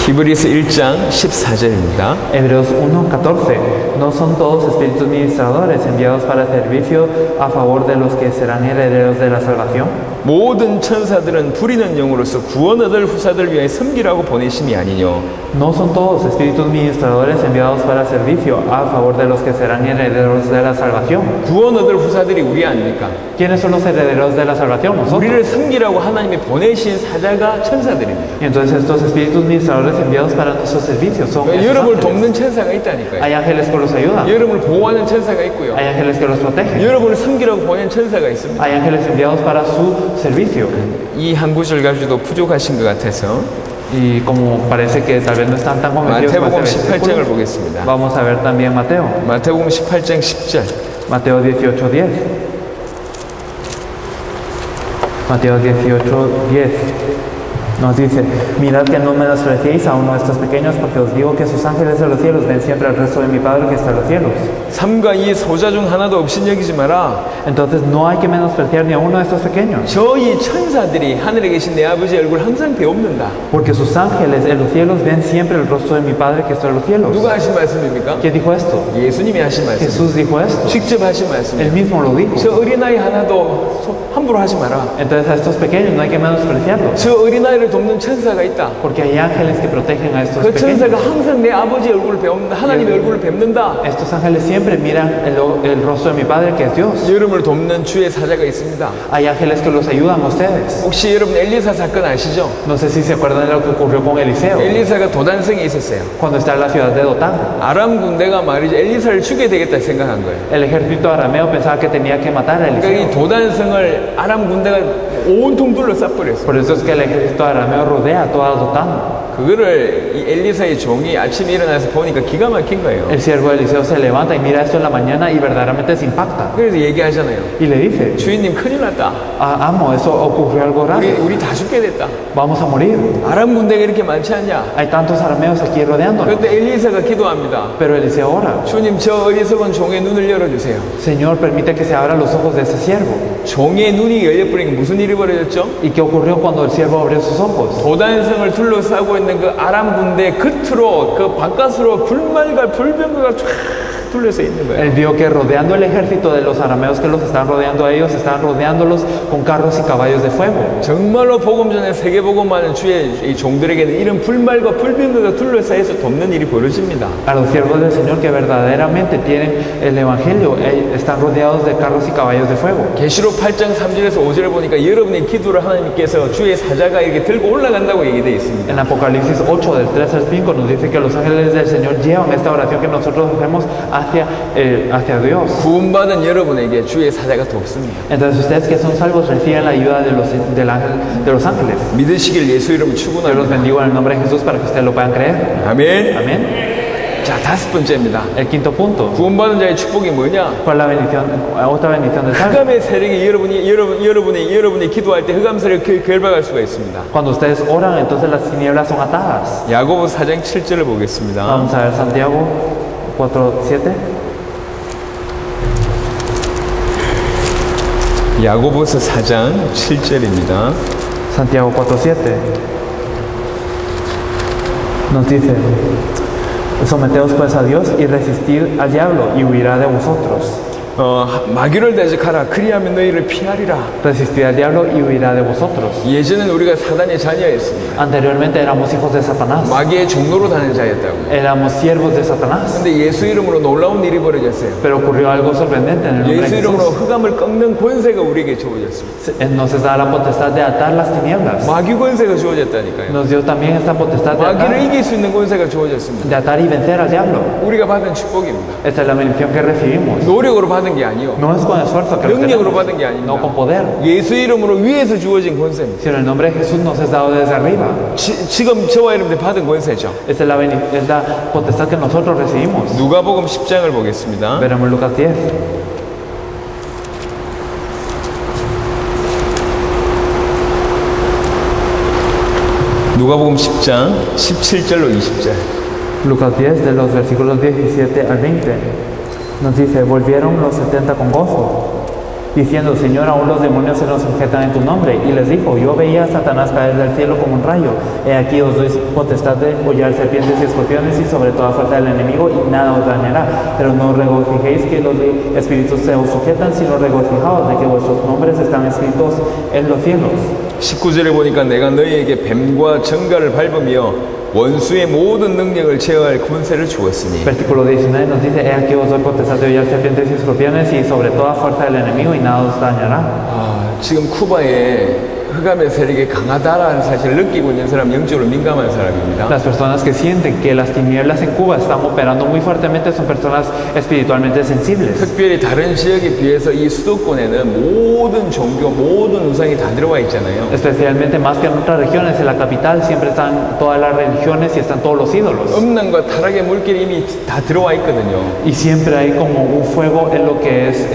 히브리서 1장 14절입니다. Hebreos 1:14. No son todos espíritus ministradores enviados para servicio a favor de los que serán herederos de la salvación. 모든 천사들은 부리는 영으로서 구원 얻을 후사들 위하여 섬기라고 보내심이 아니뇨. No son todos espíritus ministradores enviados para servicio a favor de los que serán herederos de la salvación. 구원 얻을 후사들이 우리 아닙니까? ¿Quiénes son los herederos de la salvación? Nosotros. 우리를 섬기라고 하나님이 보내신 사자가 천사들입니다. Y entonces estos espíritus ministradores enviados para nuestros servicios son esos 여러분을 ángeles. 돕는 천사가 있다니까요. Hay ángeles que los ayudan. 여러분을 보호하는 천사가 있고요. Hay ángeles que los protegen. 여러분을 섬기라고 보낸 천사가 있습니다. Hay ángeles enviados para su servicio. 이 한 구절 가지고도 부족하신 것 같아서 Y como parece que tal vez no están tan convencidos con 마태복음 este 18장을 versículo, 보겠습니다. vamos a ver también Mateo. 마태복음 18장 10절. Mateo 18:10. Mateo 18:10. Nos dice, mirad que no menospreciéis a uno de estos pequeños, porque os digo que sus ángeles de los cielos ven siempre al resto de mi Padre que está en los cielos. 3과 2의 소자 중 하나도 업신여기지 마라. Entonces no hay que menospreciar ni a uno de estos pequeños, 저희 천사들이 하늘에 계신 내 아버지의 얼굴 항상 배웁는다. porque sus ángeles en los cielos ven siempre el rostro de mi Padre que está en los cielos. 누가 하신 말씀입니까? ¿Quién dijo esto? 예수님이 하신 말씀. Jesús dijo esto. 직접 하신 말씀. Él mismo lo dijo. 저 어린아이 하나도 함부로 하지 마라. Entonces a estos pequeños no hay que menospreciarlos, 저 어린아이를 돕는 천사가 있다. porque hay ángeles que protegen a estos 그 pequeños. 천사가 항상 내 아버지의 얼굴을 배웁니다. 하나님의 얼굴을 뵙는다. Estos ángeles siempre miran el rostro de mi Padre que es Dios. 여러분을 돕는 주의 사자가 있습니다. Hay ángeles que los ayudan a ustedes. 혹시 여러분 엘리사 사건 아시죠? No sé si se acuerdan de lo que ocurrió con Eliseo 엘리사가 도단성에 있었어요. cuando está en la ciudad de Dotán. 아람 군대가 말이죠, 엘리사를 죽여야 되겠다 생각한 거예요. El ejército arameo pensaba que tenía que matar a 그러니까 이 Eliseo. 도단성을 아람 군대가 온통 둘러싸버렸어요. Por eso es que el ejército arameo rodea toda Dotán. 그거를 이 엘리사의 종이 아침에 일어나서 보니까 기가 막힌 거예요. El siervo de Eliseo se levanta y mira esto en la mañana y verdaderamente se impacta. 그래서 얘기하잖아요. Y le dice, 주인님 큰일 났다. amo, eso ocurrió algo raro. 우리 다 죽게 됐다. Vamos a morir. 아람 군대가 이렇게 많지 않냐? Hay tantos arameos aquí rodeándonos. 그런데 엘리사가 기도합니다. Pero Eliseo ora. 주님 저 어리석은 종의 눈을 열어주세요. Señor, permite que se abran los ojos de ese siervo. 종의 눈이 열려버리니까 무슨 일이 벌어졌죠? ¿Y qué ocurrió cuando el siervo abrió sus ojos? 도단성을 둘러싸고 있는 그 아람 군대 끝으로 그 바깥으로 불말과 불병거가 쫙 둘러서 있는 거예요. Él vio que rodeando el ejército de los arameos que los están rodeando a ellos, están rodeándolos con carros y caballos de fuego. 정말로 복음 전에 세계복음하는 주의 이 종들에게는 이런 불말과 불병거가 둘러싸여서 돕는 일이 벌어집니다. A los siervos del Señor que verdaderamente tienen el evangelio, están rodeados de carros y caballos de fuego. 계시록 8장 3절에서 5절을 보니까 여러분의 기도를 하나님께서 주의 사자가 이렇게 들고 올라간다고 얘기되어 있습니다. En Apocalipsis 8 del 3 al 5 nos dice que los ángeles del Señor llevan esta oración que nosotros hacemos hacia Dios. 구원받은 여러분에게 주의 사자가 돕습니다. Entonces ustedes que son salvos reciben la ayuda de los ángeles. 믿으시길 예수 이름으로 Yo los 축원합니다. bendigo en el nombre de Jesús para que ustedes lo puedan creer. 아멘. Amén. 자, 5번째입니다. El quinto punto. 구원받은 자의 축복이 뭐냐? ¿Cuál es la bendición? Otra bendición del salvo. 흑암의 세력이 여러분이 기도할 때 흑암 세력을 결박할 수가 있습니다. Cuando ustedes oran, entonces las tinieblas son atadas. 야고보 4장 7절을 보겠습니다. Vamos a ver Santiago 4:7. 야고보서 4장 7절입니다. Santiago 4:7 nos dice: someteos pues a Dios y resistid al diablo y huirá de vosotros. 마귀를 대적하라. 그리하면 너희를 피하리라. Resistid al diablo y huirá de vosotros. 예전엔 우리가 사단의 자녀였습니다. Anteriormente éramos hijos de Satanás. 마귀의 종로로 다니는 자였다고. Éramos siervos de Satanás. 근데 예수 이름으로 놀라운 일이 벌어졌어요. Pero ocurrió algo sorprendente en el nombre 예수 de 이름으로 Jesús. 흑암을 꺾는 권세가 우리에게 주어졌습니다. Nos da la potestad de atar las tinieblas. 마귀 권세가 주어졌다니까요. Nos dio también esta potestad 마귀를 이길 수 있는 권세가 주어졌습니다. de atar y vencer al diablo. 우리가 받은 축복입니다. Esta es la bendición que recibimos. 노력으로 받은 게 아니요. No es con esfuerzo que lo 능력으로 tenemos, 받은 게 아닙니다. no con poder. 예수 이름으로 위에서 주어진 권세입니다. Sino el nombre de Jesús nos es dado desde arriba. 지금 저와 여러분들 받은 권세죠. Esta es la potestad que nosotros recibimos. 누가복음 10장을 보겠습니다. Veremos Lucas 10. 누가복음 10장 17절로 20절. Lucas 10, de los versículos 17 al 20. Nos dice: volvieron los 70 con gozo, diciendo: Señor, aún los demonios se nos sujetan en tu nombre. Y les dijo: yo veía a Satanás caer del cielo como un rayo. He aquí os doy potestad de hollar serpientes y escorpiones y sobre toda fuerza del enemigo, y nada os dañará. Pero no regocijéis que los espíritus se os sujetan, sino regocijaos de que vuestros nombres están escritos en los cielos. 19절에 보니까 내가 너희에게 뱀과 정갈을 밟으며 원수의 모든 능력을 제어할 권세를 주었으니. Versículo 19 nos dice: he aquí os doy potestad de hollar serpientes y escorpiones y sobre toda fuerza del enemigo, y nada os dañará. 지금 쿠바에 흑암의 세력이 강하다라는 사실을 느끼고 있는 사람, 영적으로 민감한 사람입니다. Las personas que sienten que las tinieblas en Cuba están operando muy fuertemente son personas espiritualmente sensibles. 특별히 다른 지역에 비해서 이 수도권에는 모든 종교, 모든 우상이 다 들어와 있잖아요. Especialmente más que en otras regiones, en la capital siempre están todas las religiones y están todos los ídolos. 음란과 타락의 물결이 이미 다 들어와 있거든요. Y siempre hay como un fuego en lo que es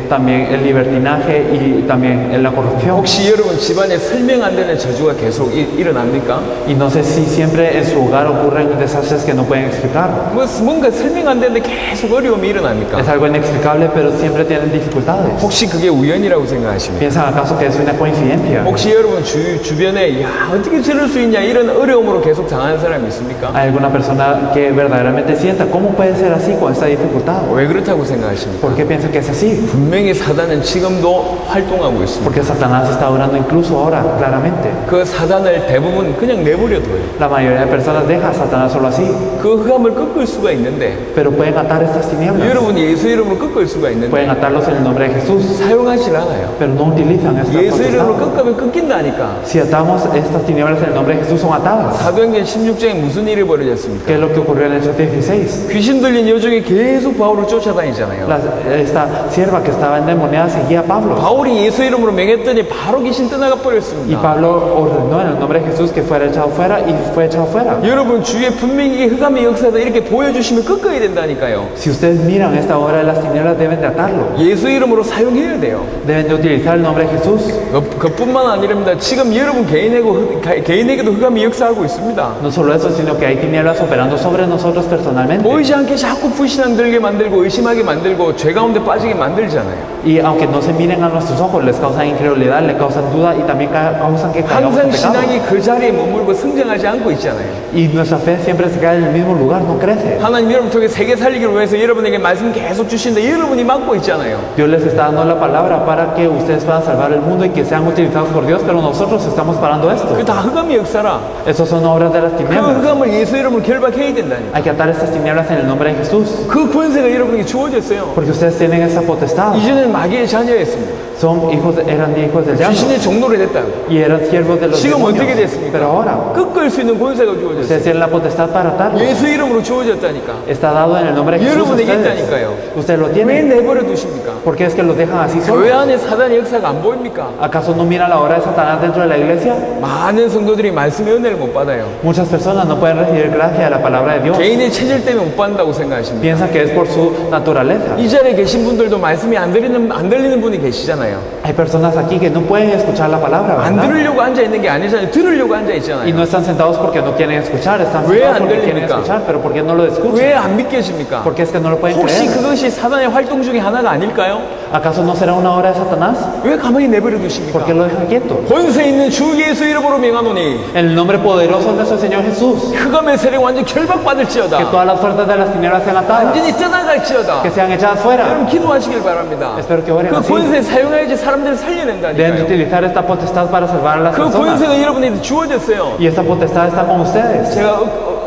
también el libertinaje y también en la corrupción. 혹시 여러분 집안에 집안에 설명 안 되는 저주가 계속 일어납니까? Y no sé si siempre en su hogar ocurren desastres que no pueden explicar. 뭔가 설명 안 되는데 계속 어려움이 일어납니까? Es algo inexplicable, pero siempre tienen dificultades. 혹시 그게 우연이라고 생각하십니까? ¿Piensan acaso que es una coincidencia? 혹시 여러분 주변에 야 어떻게 저럴 수 있냐 이런 어려움으로 계속 당하는 사람이 있습니까? ¿Hay alguna persona que verdaderamente sienta cómo puede ser así con esta dificultad? 왜 그렇다고 생각하십니까? ¿Por qué piensan que es así? 분명히 사단은 지금도 활동하고 있습니다. Porque Satanás está orando incluso ahora, claramente. 그 사단을 대부분 그냥 내버려둬요. La mayoría de personas deja a Satanás solo así, 그 흑암을 꺾을 수가 있는데 pero pueden atar estas tinieblas. 여러분이 예수 이름으로 꺾을 수가 있는데 Pueden atarlos en el nombre de Jesús, 사용하지 않아요. pero no utilizan esta 예수 이름으로 potestad. 꺾으면 꺾인다니까. Si atamos estas tinieblas en el nombre de Jesús, son atadas. 사도행전 16장에 무슨 일이 벌어졌습니까? ¿Qué es lo que ocurrió en Hechos 16? 귀신 들린 여종이 계속 바울을 쫓아다니잖아요. Esta sierva que estaba endemoniada seguía a Pablo. 바울이 예수 이름으로 명했더니 바로 귀신 떠나가 Y 버렸습니다. Pablo ordenó en el nombre de Jesús que fuera echado fuera y fue echado fuera. 여러분 주위에 분명히 흑암의 역사다 이렇게 보여주시면 꺾어야 된다니까요. Si ustedes miran esta obra de las tinieblas, deben de atarlo. 예수 이름으로 사용해야 돼요. Deben de utilizar el nombre de Jesús. 그뿐만 아니랍니다. 지금 여러분 개인에게도 흑암이 역사하고 있습니다. No solo eso, sino que hay tinieblas operando sobre nosotros personalmente. 보이지 않게 자꾸 불신앙 들게 만들고 의심하게 만들고 죄 가운데 빠지게 만들잖아요. Y aunque no se miren a nuestros ojos, les causan incredulidad, les causan duda y también causan que caigamos en 항상 pecado. 신앙이 그 자리에 머물고 성장하지 않고 있잖아요. Y nuestra fe siempre se queda en el mismo lugar, no crece. 하나님 여러분 통해 세계 살리기를 위해서 여러분에게 말씀 계속 주시는데 여러분이 막고 있잖아요. Dios les está dando la palabra para que ustedes puedan salvar el mundo y que sean utilizados por Dios, pero nosotros estamos parando esto. 그게 다 흑암의 역사라. Esas son obras de las 그 tinieblas. 흑암을 예수 이름으로 결박해야 된다니까. Hay que atar estas tinieblas en el nombre de Jesús, 그 권세가 여러분에게 주어졌어요. porque ustedes tienen esa potestad. 이제는 마귀의 자녀였습니다. Eran hijos del diablo 귀신의 종로를 됐다. y eran siervos de los 지금 어떻게 demonios. 됐습니까? Pero ahora, 꺾을 수 있는 권세가 주어졌어요. ustedes tienen la potestad para atarlo. 예수 이름으로 주어졌다니까. Está dado en el nombre de Jesús. 여러분에게 Ustedes, 있다니까요. ustedes lo 왜 tienen. 내버려 두십니까? ¿Por qué es que los dejan así 교회 solos? 안에 사단의 역사가 안 보입니까? ¿Acaso no mira la obra de Satanás dentro de la iglesia? 많은 성도들이 말씀의 은혜를 못 받아요. Muchas personas no pueden recibir gracia de la palabra de Dios. 개인의 체질 때문에 못 받는다고 생각하십니다. Piensan que es por su naturaleza. 이 자리에 계신 분들도 말씀이 안 들리는 분이 계시잖아요. Hay personas aquí que no pueden escuchar la palabra, 안 ¿verdad? 들으려고 앉아 있는 게 아니잖아요. 들으려고 앉아 Y 있잖아요. no están sentados porque no quieren escuchar, están 왜 sentados 안 porque quieren 들립니까? escuchar, pero ¿por qué no lo escuchan? 왜 안 믿겨집니까? ¿Por qué es que no lo pueden 혹시 creer? 그것이 사단의 활동 중에 하나가 아닐까요? ¿Acaso no será una obra de Satanás? 왜 가만히 내버려 ¿Por 두십니까? qué lo dejan quieto? 권세 있는 주 예수 이름으로 명하노니 En el nombre poderoso de nuestro Señor Jesús, 흑암의 세력 완전 que 결박받을지어다. todas las fuerzas de las tinieblas sean atadas, 완전히 떠나갈지어다. que sean echadas fuera. 여러분 기도하시길 바랍니다. Espero que oren 그 así. 권세 사용해야지 사람들을 Deben de 살려낸다니까요. utilizar esta potestad para salvar a las 그 personas. 권세가 여러분에게 주어졌어요. Y esta potestad está con ustedes. 제가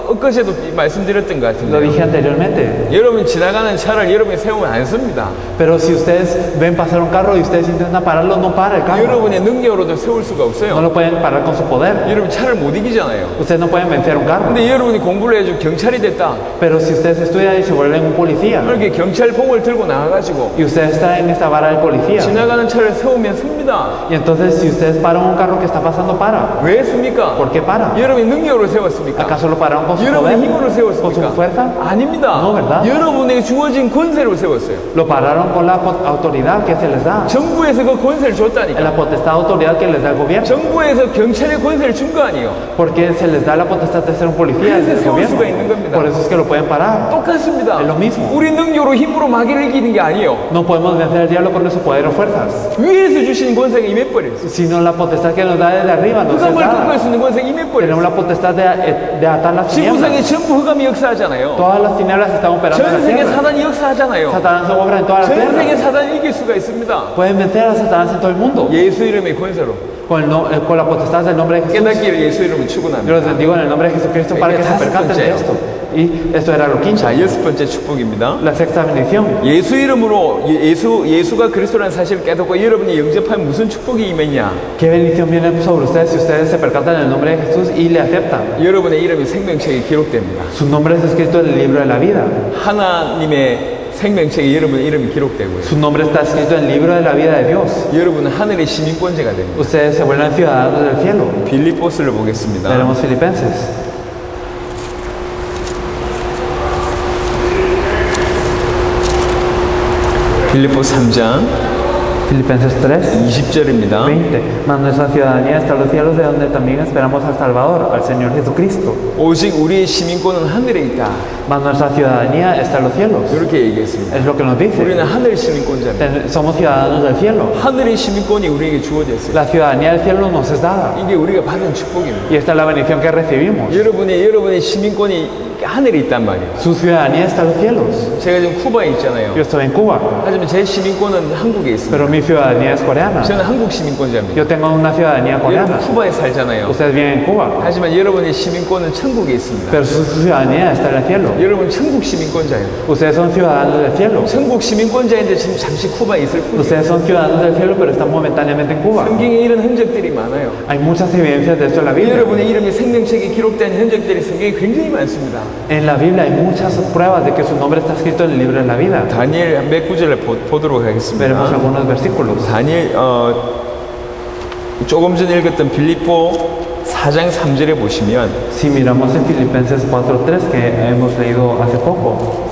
엊그제도 말씀드렸던 것 Lo 같은데 dije anteriormente. 여러분 지나가는 차를 여러분이 세우면 안 씁니다. Pero si ustedes ven pasar un carro y ustedes intentan pararlo, no para el carro. 여러분의 능력으로도 세울 수가 No 없어요. lo pueden parar con su poder. 여러분 차를 못 이기잖아요. Ustedes no pueden vencer un carro. 근데 여러분이 공부를 해가지고 경찰이 됐다. Pero si ustedes estudian y se vuelven un policía, 이렇게 경찰봉을 들고 나가가지고 y ustedes traen esta vara del policía, 지나가는 차를 세우면 씁니다. y entonces si ustedes paran un carro que está pasando, para. 왜 씁니까? ¿Por qué para? 여러분이 능력으로 세웠습니까? ¿Acaso lo pararon con su 여러분의 poder? 힘으로 ¿Con su 세웠습니까? fuerza? 아닙니다. No, ¿verdad? 여러분에게 주어진 권세로 세웠어요. Lo pararon con la autoridad que se les da. 정부에서 그 권세를 줬다니까. La potestad autoridad que les da el gobierno. 정부에서 경찰의 권세를 준 거 아니에요. Porque se les da la potestad de ser un policía 그래서 del 세울 gobierno. 수가 있는 겁니다. Por eso es que lo pueden parar. 똑같습니다. Es lo mismo. 우리 능력으로 힘으로 마귀를 이기는 게 아니에요. No podemos vencer al diablo con nuestro poder o fuerzas, 위에서 주시는 권세가 임해버렸어요. sino la potestad que nos da desde arriba. Nos es 흑암을 꺾을 dada. 수 있는 권세가 임해버렸어요. Tenemos la potestad de atar las 지구상에 tinieblas. 전부 흑암이 역사하잖아요. Todas las tinieblas están operando en 전 la 세계 tierra. 사단이 역사하잖아요. Satanás obra en todas las 전 세계 tierras. 사단이 이길 수가 있습니다. Pueden vencer a Satanás en todo el mundo 예수 이름의 권세로 con la potestad del nombre de Jesús. 깨닫기를 예수 이름으로 Yo 축원합니다. los bendigo en el nombre de Jesucristo para que se percaten de esto. Y esto era lo quinto. 자, 여섯 번째 축복입니다. La sexta bendición. 예수 이름으로 예수가 그리스도라는 사실을 깨닫고 여러분이 영접하면 무슨 축복이 임했냐? ¿Qué bendición viene sobre ustedes si ustedes se percatan en el nombre de Jesús y le aceptan? 여러분의 이름이 생명책에 기록됩니다. Su nombre es escrito en el libro de la vida. 하나님의 생명책에 여러분의 이름이 기록되고요. Su nombre está escrito en el libro de la vida de Dios. 여러분은 하늘의 시민권자가 됩니다. Ustedes se vuelven ciudadanos del cielo. 빌립보스를 보겠습니다. Veremos Filipenses. 빌립보 3장 Filipenses 3, 20절입니다. 20. Mas nuestra ciudadanía está en los cielos, de donde también esperamos al Salvador, al Señor Jesucristo. 오직 우리의 시민권은 하늘에 있다. Mas nuestra ciudadanía está en los cielos. 이렇게 얘기했습니다. Es lo que nos dice. 우리는 하늘 시민권자입니다. Somos ciudadanos del cielo. 하늘의 시민권이 우리에게 주어져 있어요. La ciudadanía del cielo nos es dada. 이게 우리가 받은 축복입니다. Y esta es la bendición que recibimos. 여러분의 시민권이 하늘에 있단 말이에요. Su ciudadanía está en los cielos. 제가 지금 쿠바에 있잖아요. Yo estoy en Cuba, 하지만 제 시민권은 한국에 있습니다. pero mi ciudadanía es coreana. 저는 한국 시민권자입니다. Yo tengo una ciudadanía 여러분 coreana. 쿠바에 살잖아요. Ustedes viven en Cuba, 하지만 여러분의 시민권은 천국에 있습니다. pero su ciudadanía está en el cielo. 여러분 천국 시민권자예요. Ustedes son ciudadanos del cielo. 천국 시민권자인데 지금 잠시 쿠바에 있을 뿐이에요. Ustedes son ciudadanos del cielo, pero están momentáneamente en Cuba. 성경에 이런 흔적들이 많아요. Hay muchas evidencias de esto en la Biblia. 여러분의 이름이 생명책에 기록된 흔적들이 성경에 굉장히 많습니다. En la Biblia hay muchas pruebas de que su nombre está escrito en el libro de la vida. 다니엘 몇 구절을 보도록 Veremos 하겠습니다. algunos versículos. 다니엘 조금 전에 읽었던 빌립보 4장 3절에 보시면 Si miramos en Filipenses 4:3 que hemos leído hace poco,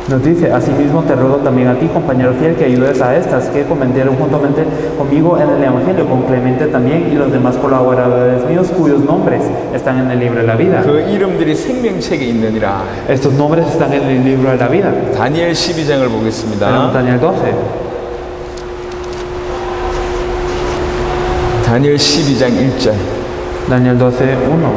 nos dice: asimismo te ruego también a ti, compañero fiel, que ayudes a estas que cometieron juntamente conmigo en el Evangelio, con Clemente también y los demás colaboradores míos, cuyos nombres están en el libro de la vida. 그 이름들이 생명책에 있느니라. Estos nombres están en el libro de la vida. 다니엘 12장을 Tenemos 보겠습니다. Daniel 12. 다니엘 12장 1절. Daniel 12:1.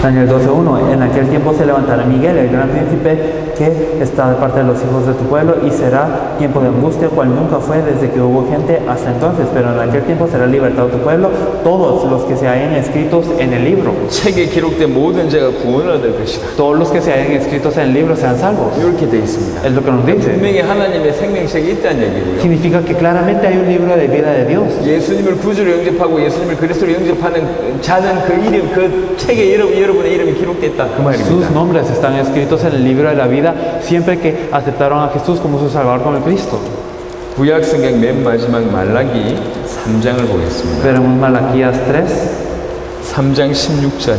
Daniel 12:1. En aquel tiempo se levantará Miguel, el gran príncipe que está de parte de los hijos de tu pueblo, y será tiempo de angustia, cual nunca fue desde que hubo gente hasta entonces. Pero en aquel tiempo será libertado tu pueblo, todos los que se hayan escritos en el libro. 책에 기록된 모든 자가 구원을 얻을 것이다. Todos los que se hayan escritos en el libro sean salvos. 이렇게 되어 있습니다. Es lo que nos dice. 분명히 하나님의 생명책이 있다는 얘기예요. Significa que claramente hay un libro de vida de Dios. 예수님을 구주로 영접하고 예수님을 그리스도로 영접하는 자는 그 이름, 그 책에 여러분의 이름이 기록됐다. 그 Sus 말입니다. nombres están escritos en el libro de la vida siempre que aceptaron a Jesús como su Salvador, como el Cristo. 구약 성경 맨 마지막 말라기 3장을 보겠습니다. Veremos Malaquías 3장 16절.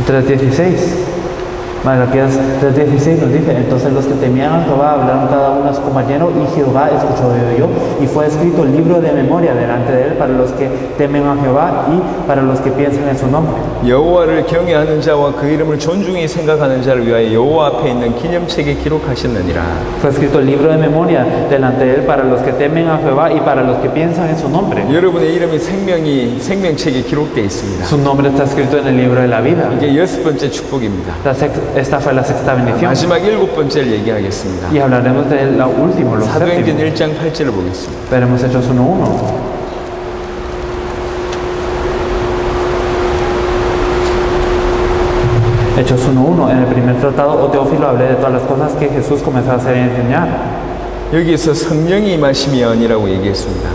3:16. Malaquías 3:16 nos dice: entonces los que temían a Jehová hablaron cada uno a su compañero, y Jehová escuchó y oyó, y fue escrito el libro de memoria delante de él para los que temen a Jehová y para los que piensan en su nombre. 여호와를 경외하는 자와 그 이름을 존중히 생각하는 자를 위하여 여호와 앞에 있는 기념책에 기록하셨느니라. Fue escrito el libro de memoria delante de él para los que temen a Jehová y para los que piensan en su nombre. 여러분의 이름이 생명책에 기록되어 있습니다. Su nombre está escrito en el libro de la vida. 이게 6번째 축복입니다. Esta fue la sexta bendición. 마지막 7번째를 얘기하겠습니다. Y hablaremos de la última, los 사도행전 séptimos. 1장 8절을 보겠습니다. Veremos Hechos 1:1. Hechos 1:1. En el primer tratado, oh Teófilo, hablé de todas las cosas que Jesús comenzó a hacer y enseñar. 여기에서 성령이 임하시면이라고 얘기했습니다.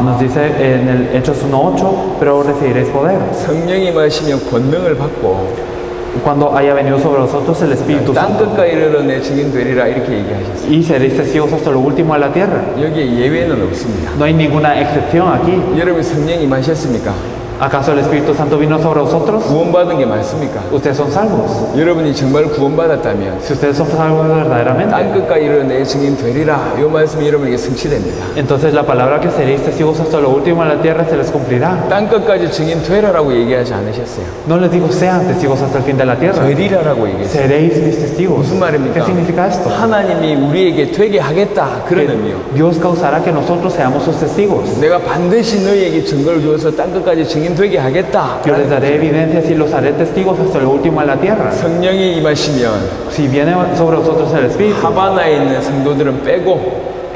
Nos dice en el Hechos 1:8, pero recibiréis poder 성령이 임하시면 권능을 받고 cuando haya venido sobre vosotros el Espíritu 땅 Santo, 끝까지 이르러 내 증인 되리라 이렇게 얘기하셨어요. y seréis testigos hasta lo último de la tierra. 여기에 예외는 없습니다. No hay ninguna excepción aquí. 여러분 성령이 임하셨습니까? ¿Acaso el Espíritu Santo vino sobre vosotros? 구원받은 게 맞습니까? Ustedes son salvos. 여러분이 정말 구원받았다면 Si ustedes son salvos verdaderamente, 땅 끝까지 이르러 내 증인 되리라 이 말씀이 여러분에게 성취됩니다. entonces la palabra que seréis testigos hasta lo último de la tierra se les cumplirá. 땅 끝까지 증인 되라라고 얘기하지 않으셨어요. No les digo sean testigos hasta el fin de la tierra. 되리라라고 얘기했어요. Seréis mis testigos. 무슨 말입니까? ¿Qué significa esto? 하나님이 우리에게 되게 하겠다 그런 Que 의미요. Dios causará que nosotros seamos sus testigos. 내가 반드시 너희에게 증거를 주어서 땅 끝까지 증인 되게 하겠다. Yo les daré evidencias y los haré testigos hasta lo último de la tierra. 성령이 임하시면 Si viene sobre vosotros el Espíritu, 하바나에 있는 성도들은 빼고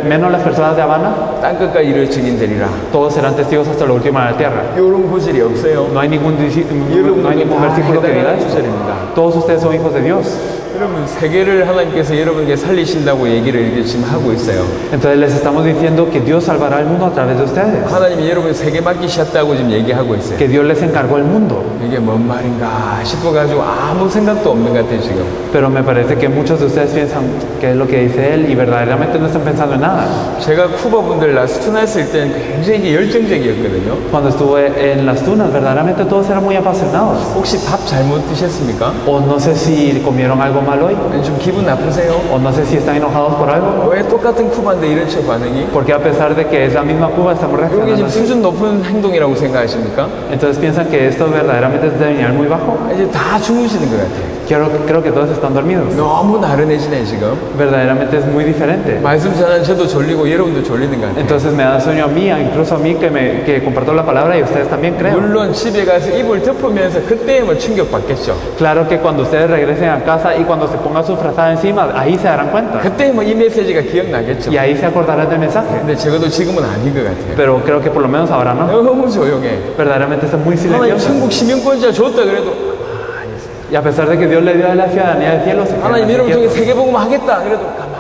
menos las personas de Habana, 땅 끝까지 이를 증인 되리라. todos serán testigos hasta lo último de la tierra. 이런 구절이 없어요. No hay ningún versículo que diga esto. 구절입니다. Todos ustedes son hijos de Dios. 여러분 세계를 하나님께서 여러분에게 살리신다고 얘기를 이렇게 지금 하고 있어요. Entonces les estamos diciendo que Dios salvará al mundo a través de ustedes, 하나님이 여러분 세계 맡기셨다고 지금 얘기하고 있어요. que Dios les encargó el mundo. 이게 뭔 말인가 싶어가지고 아무 생각도 없는 것 같아요 지금. Pero me parece que muchos de ustedes piensan qué es lo que dice él y verdaderamente no están pensando en nada. 제가 쿠바 분들 라스투나 했을 때는 굉장히 열정적이었거든요. Cuando estuve en las tunas, verdaderamente todos eran muy apasionados. 혹시 밥 잘못 드셨습니까? O no sé si comieron algo mal hoy, 좀 기분 나쁘세요? o no sé si están enojados por algo. 왜 똑같은 쿠바인데 이런 저 반응이? Porque a pesar de que es la misma Cuba, estamos 이게 reaccionando 지금 así. 수준 높은 행동이라고 생각하십니까? Entonces piensan que esto verdaderamente es de venir muy bajo. 이제 다 주무시는 것 같아요. Creo que todos están dormidos. 너무 나른해지네 지금. Verdaderamente es muy diferente. 말씀 전하는 저도 졸리고 여러분도 졸리는 것 같아요. Entonces me da sueño a mí, incluso a mí que comparto la palabra y ustedes también creo. 물론 집에 가서 이불 덮으면서 그때 뭐 충격받겠죠. Claro que cuando ustedes regresen a casa y cuando se pongan su frazada encima, ahí se darán cuenta. 그때 뭐 이 메시지가 기억나겠죠. Y ahí se acordarán del mensaje. 근데 적어도 지금은 아닌 것 같아요. Pero creo que por lo menos ahora no. 너무 조용해. Verdaderamente está muy 하나님 silencioso. 천국 시민권자 줬다 그래도 Y a pesar de que Dios le dio la ciudadanía del cielo, se quedan 하나님 así 여러분 중에 quietos. 세계복음 하겠다 그래도 가만히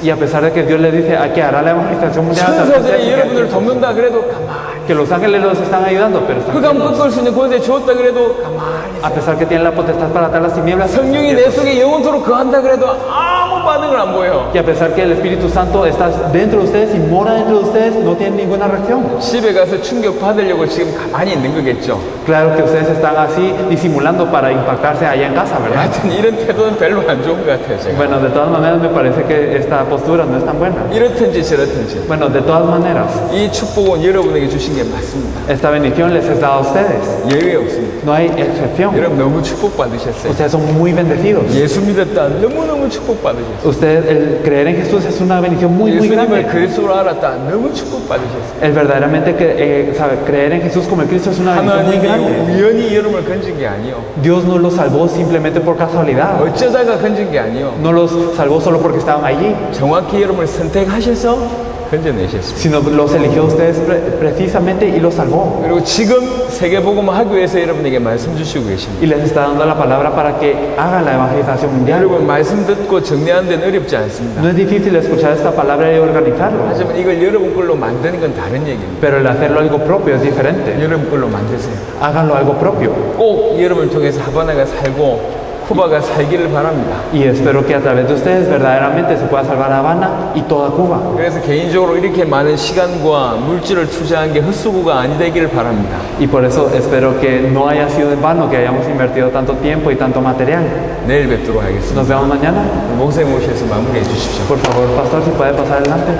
Y a pesar de que Dios le dice a que hará la evangelización mundial, 천사들이 여러분을 돕는다 그래도 가만히 que los ángeles los están ayudando, pero están 흑암 quietos. 꺾을 수 있는 권세 줬다 그래도 가만히 A pesar que tienen la potestad para atar las tinieblas, están 성령이 quietos. 내 속에 영원토록 거한다 그래도 아무 반응을 안 보여. Y a pesar que el Espíritu Santo está dentro de ustedes y mora dentro de ustedes, no tienen ninguna reacción. 집에 가서 충격 받으려고 지금 가만히 있는 거겠죠. Claro que ustedes están así disimulando para impactarse allá en casa, ¿verdad? 하여튼 이런 태도는 별로 안 좋은 것 같아요 제가. Bueno, de todas maneras me parece que esta postura no es tan buena. 이렇든지 저렇든지 Bueno, de todas maneras, 이 축복은 여러분에게 주신 게 맞습니다. esta bendición les es dada a ustedes. 예외 없습니다. No hay excepción. 여러분 너무 축복받으셨어요. Ustedes son muy bendecidos. 예수 믿었다 너무너무 축복받으셨어요. Usted, el creer en Jesús es una bendición muy, muy 예수님을 grande. 그리스도로 알았다 너무 축복받으셨어요. El verdaderamente creer en Jesús como el Cristo es una bendición muy grande. 하나님이 우연히 여러분을 건진 게 아니요. Dios no los salvó simplemente por casualidad. 어쩌다가 건진 게 아니요. No los salvó solo porque estaban allí, 정확히 여러분을 선택하셔서 건져내셨습니다. sino los eligió a ustedes precisamente y los salvó. 그리고 지금 세계복음 하기 위해서 여러분에게 말씀 주시고 계십니다. Y les está dando la palabra para que hagan la evangelización mundial. 여러분 말씀 듣고 정리하는 데는 어렵지 않습니다. No es difícil escuchar esta palabra y organizarlo, 하지만 이걸 여러분 걸로 만드는 건 다른 얘기입니다. pero el hacerlo algo propio es diferente. 여러분 걸로 만드세요. Háganlo algo propio. 꼭 여러분을 통해서 하바나가 살고 쿠바가 살기를 바랍니다. Y espero que a través de ustedes verdaderamente se pueda salvar Habana y toda Cuba. 그래서 개인적으로 이렇게 많은 시간과 물질을 투자한 게 헛수고가 아니 되기를 바랍니다. Y por eso espero que no haya sido en vano que hayamos invertido tanto tiempo y tanto material. 내일 뵙도록 하겠습니다. Nos vemos mañana. 목사님 오셔서 마무리해 주십시오. Por favor, pastor, si puede pasar adelante.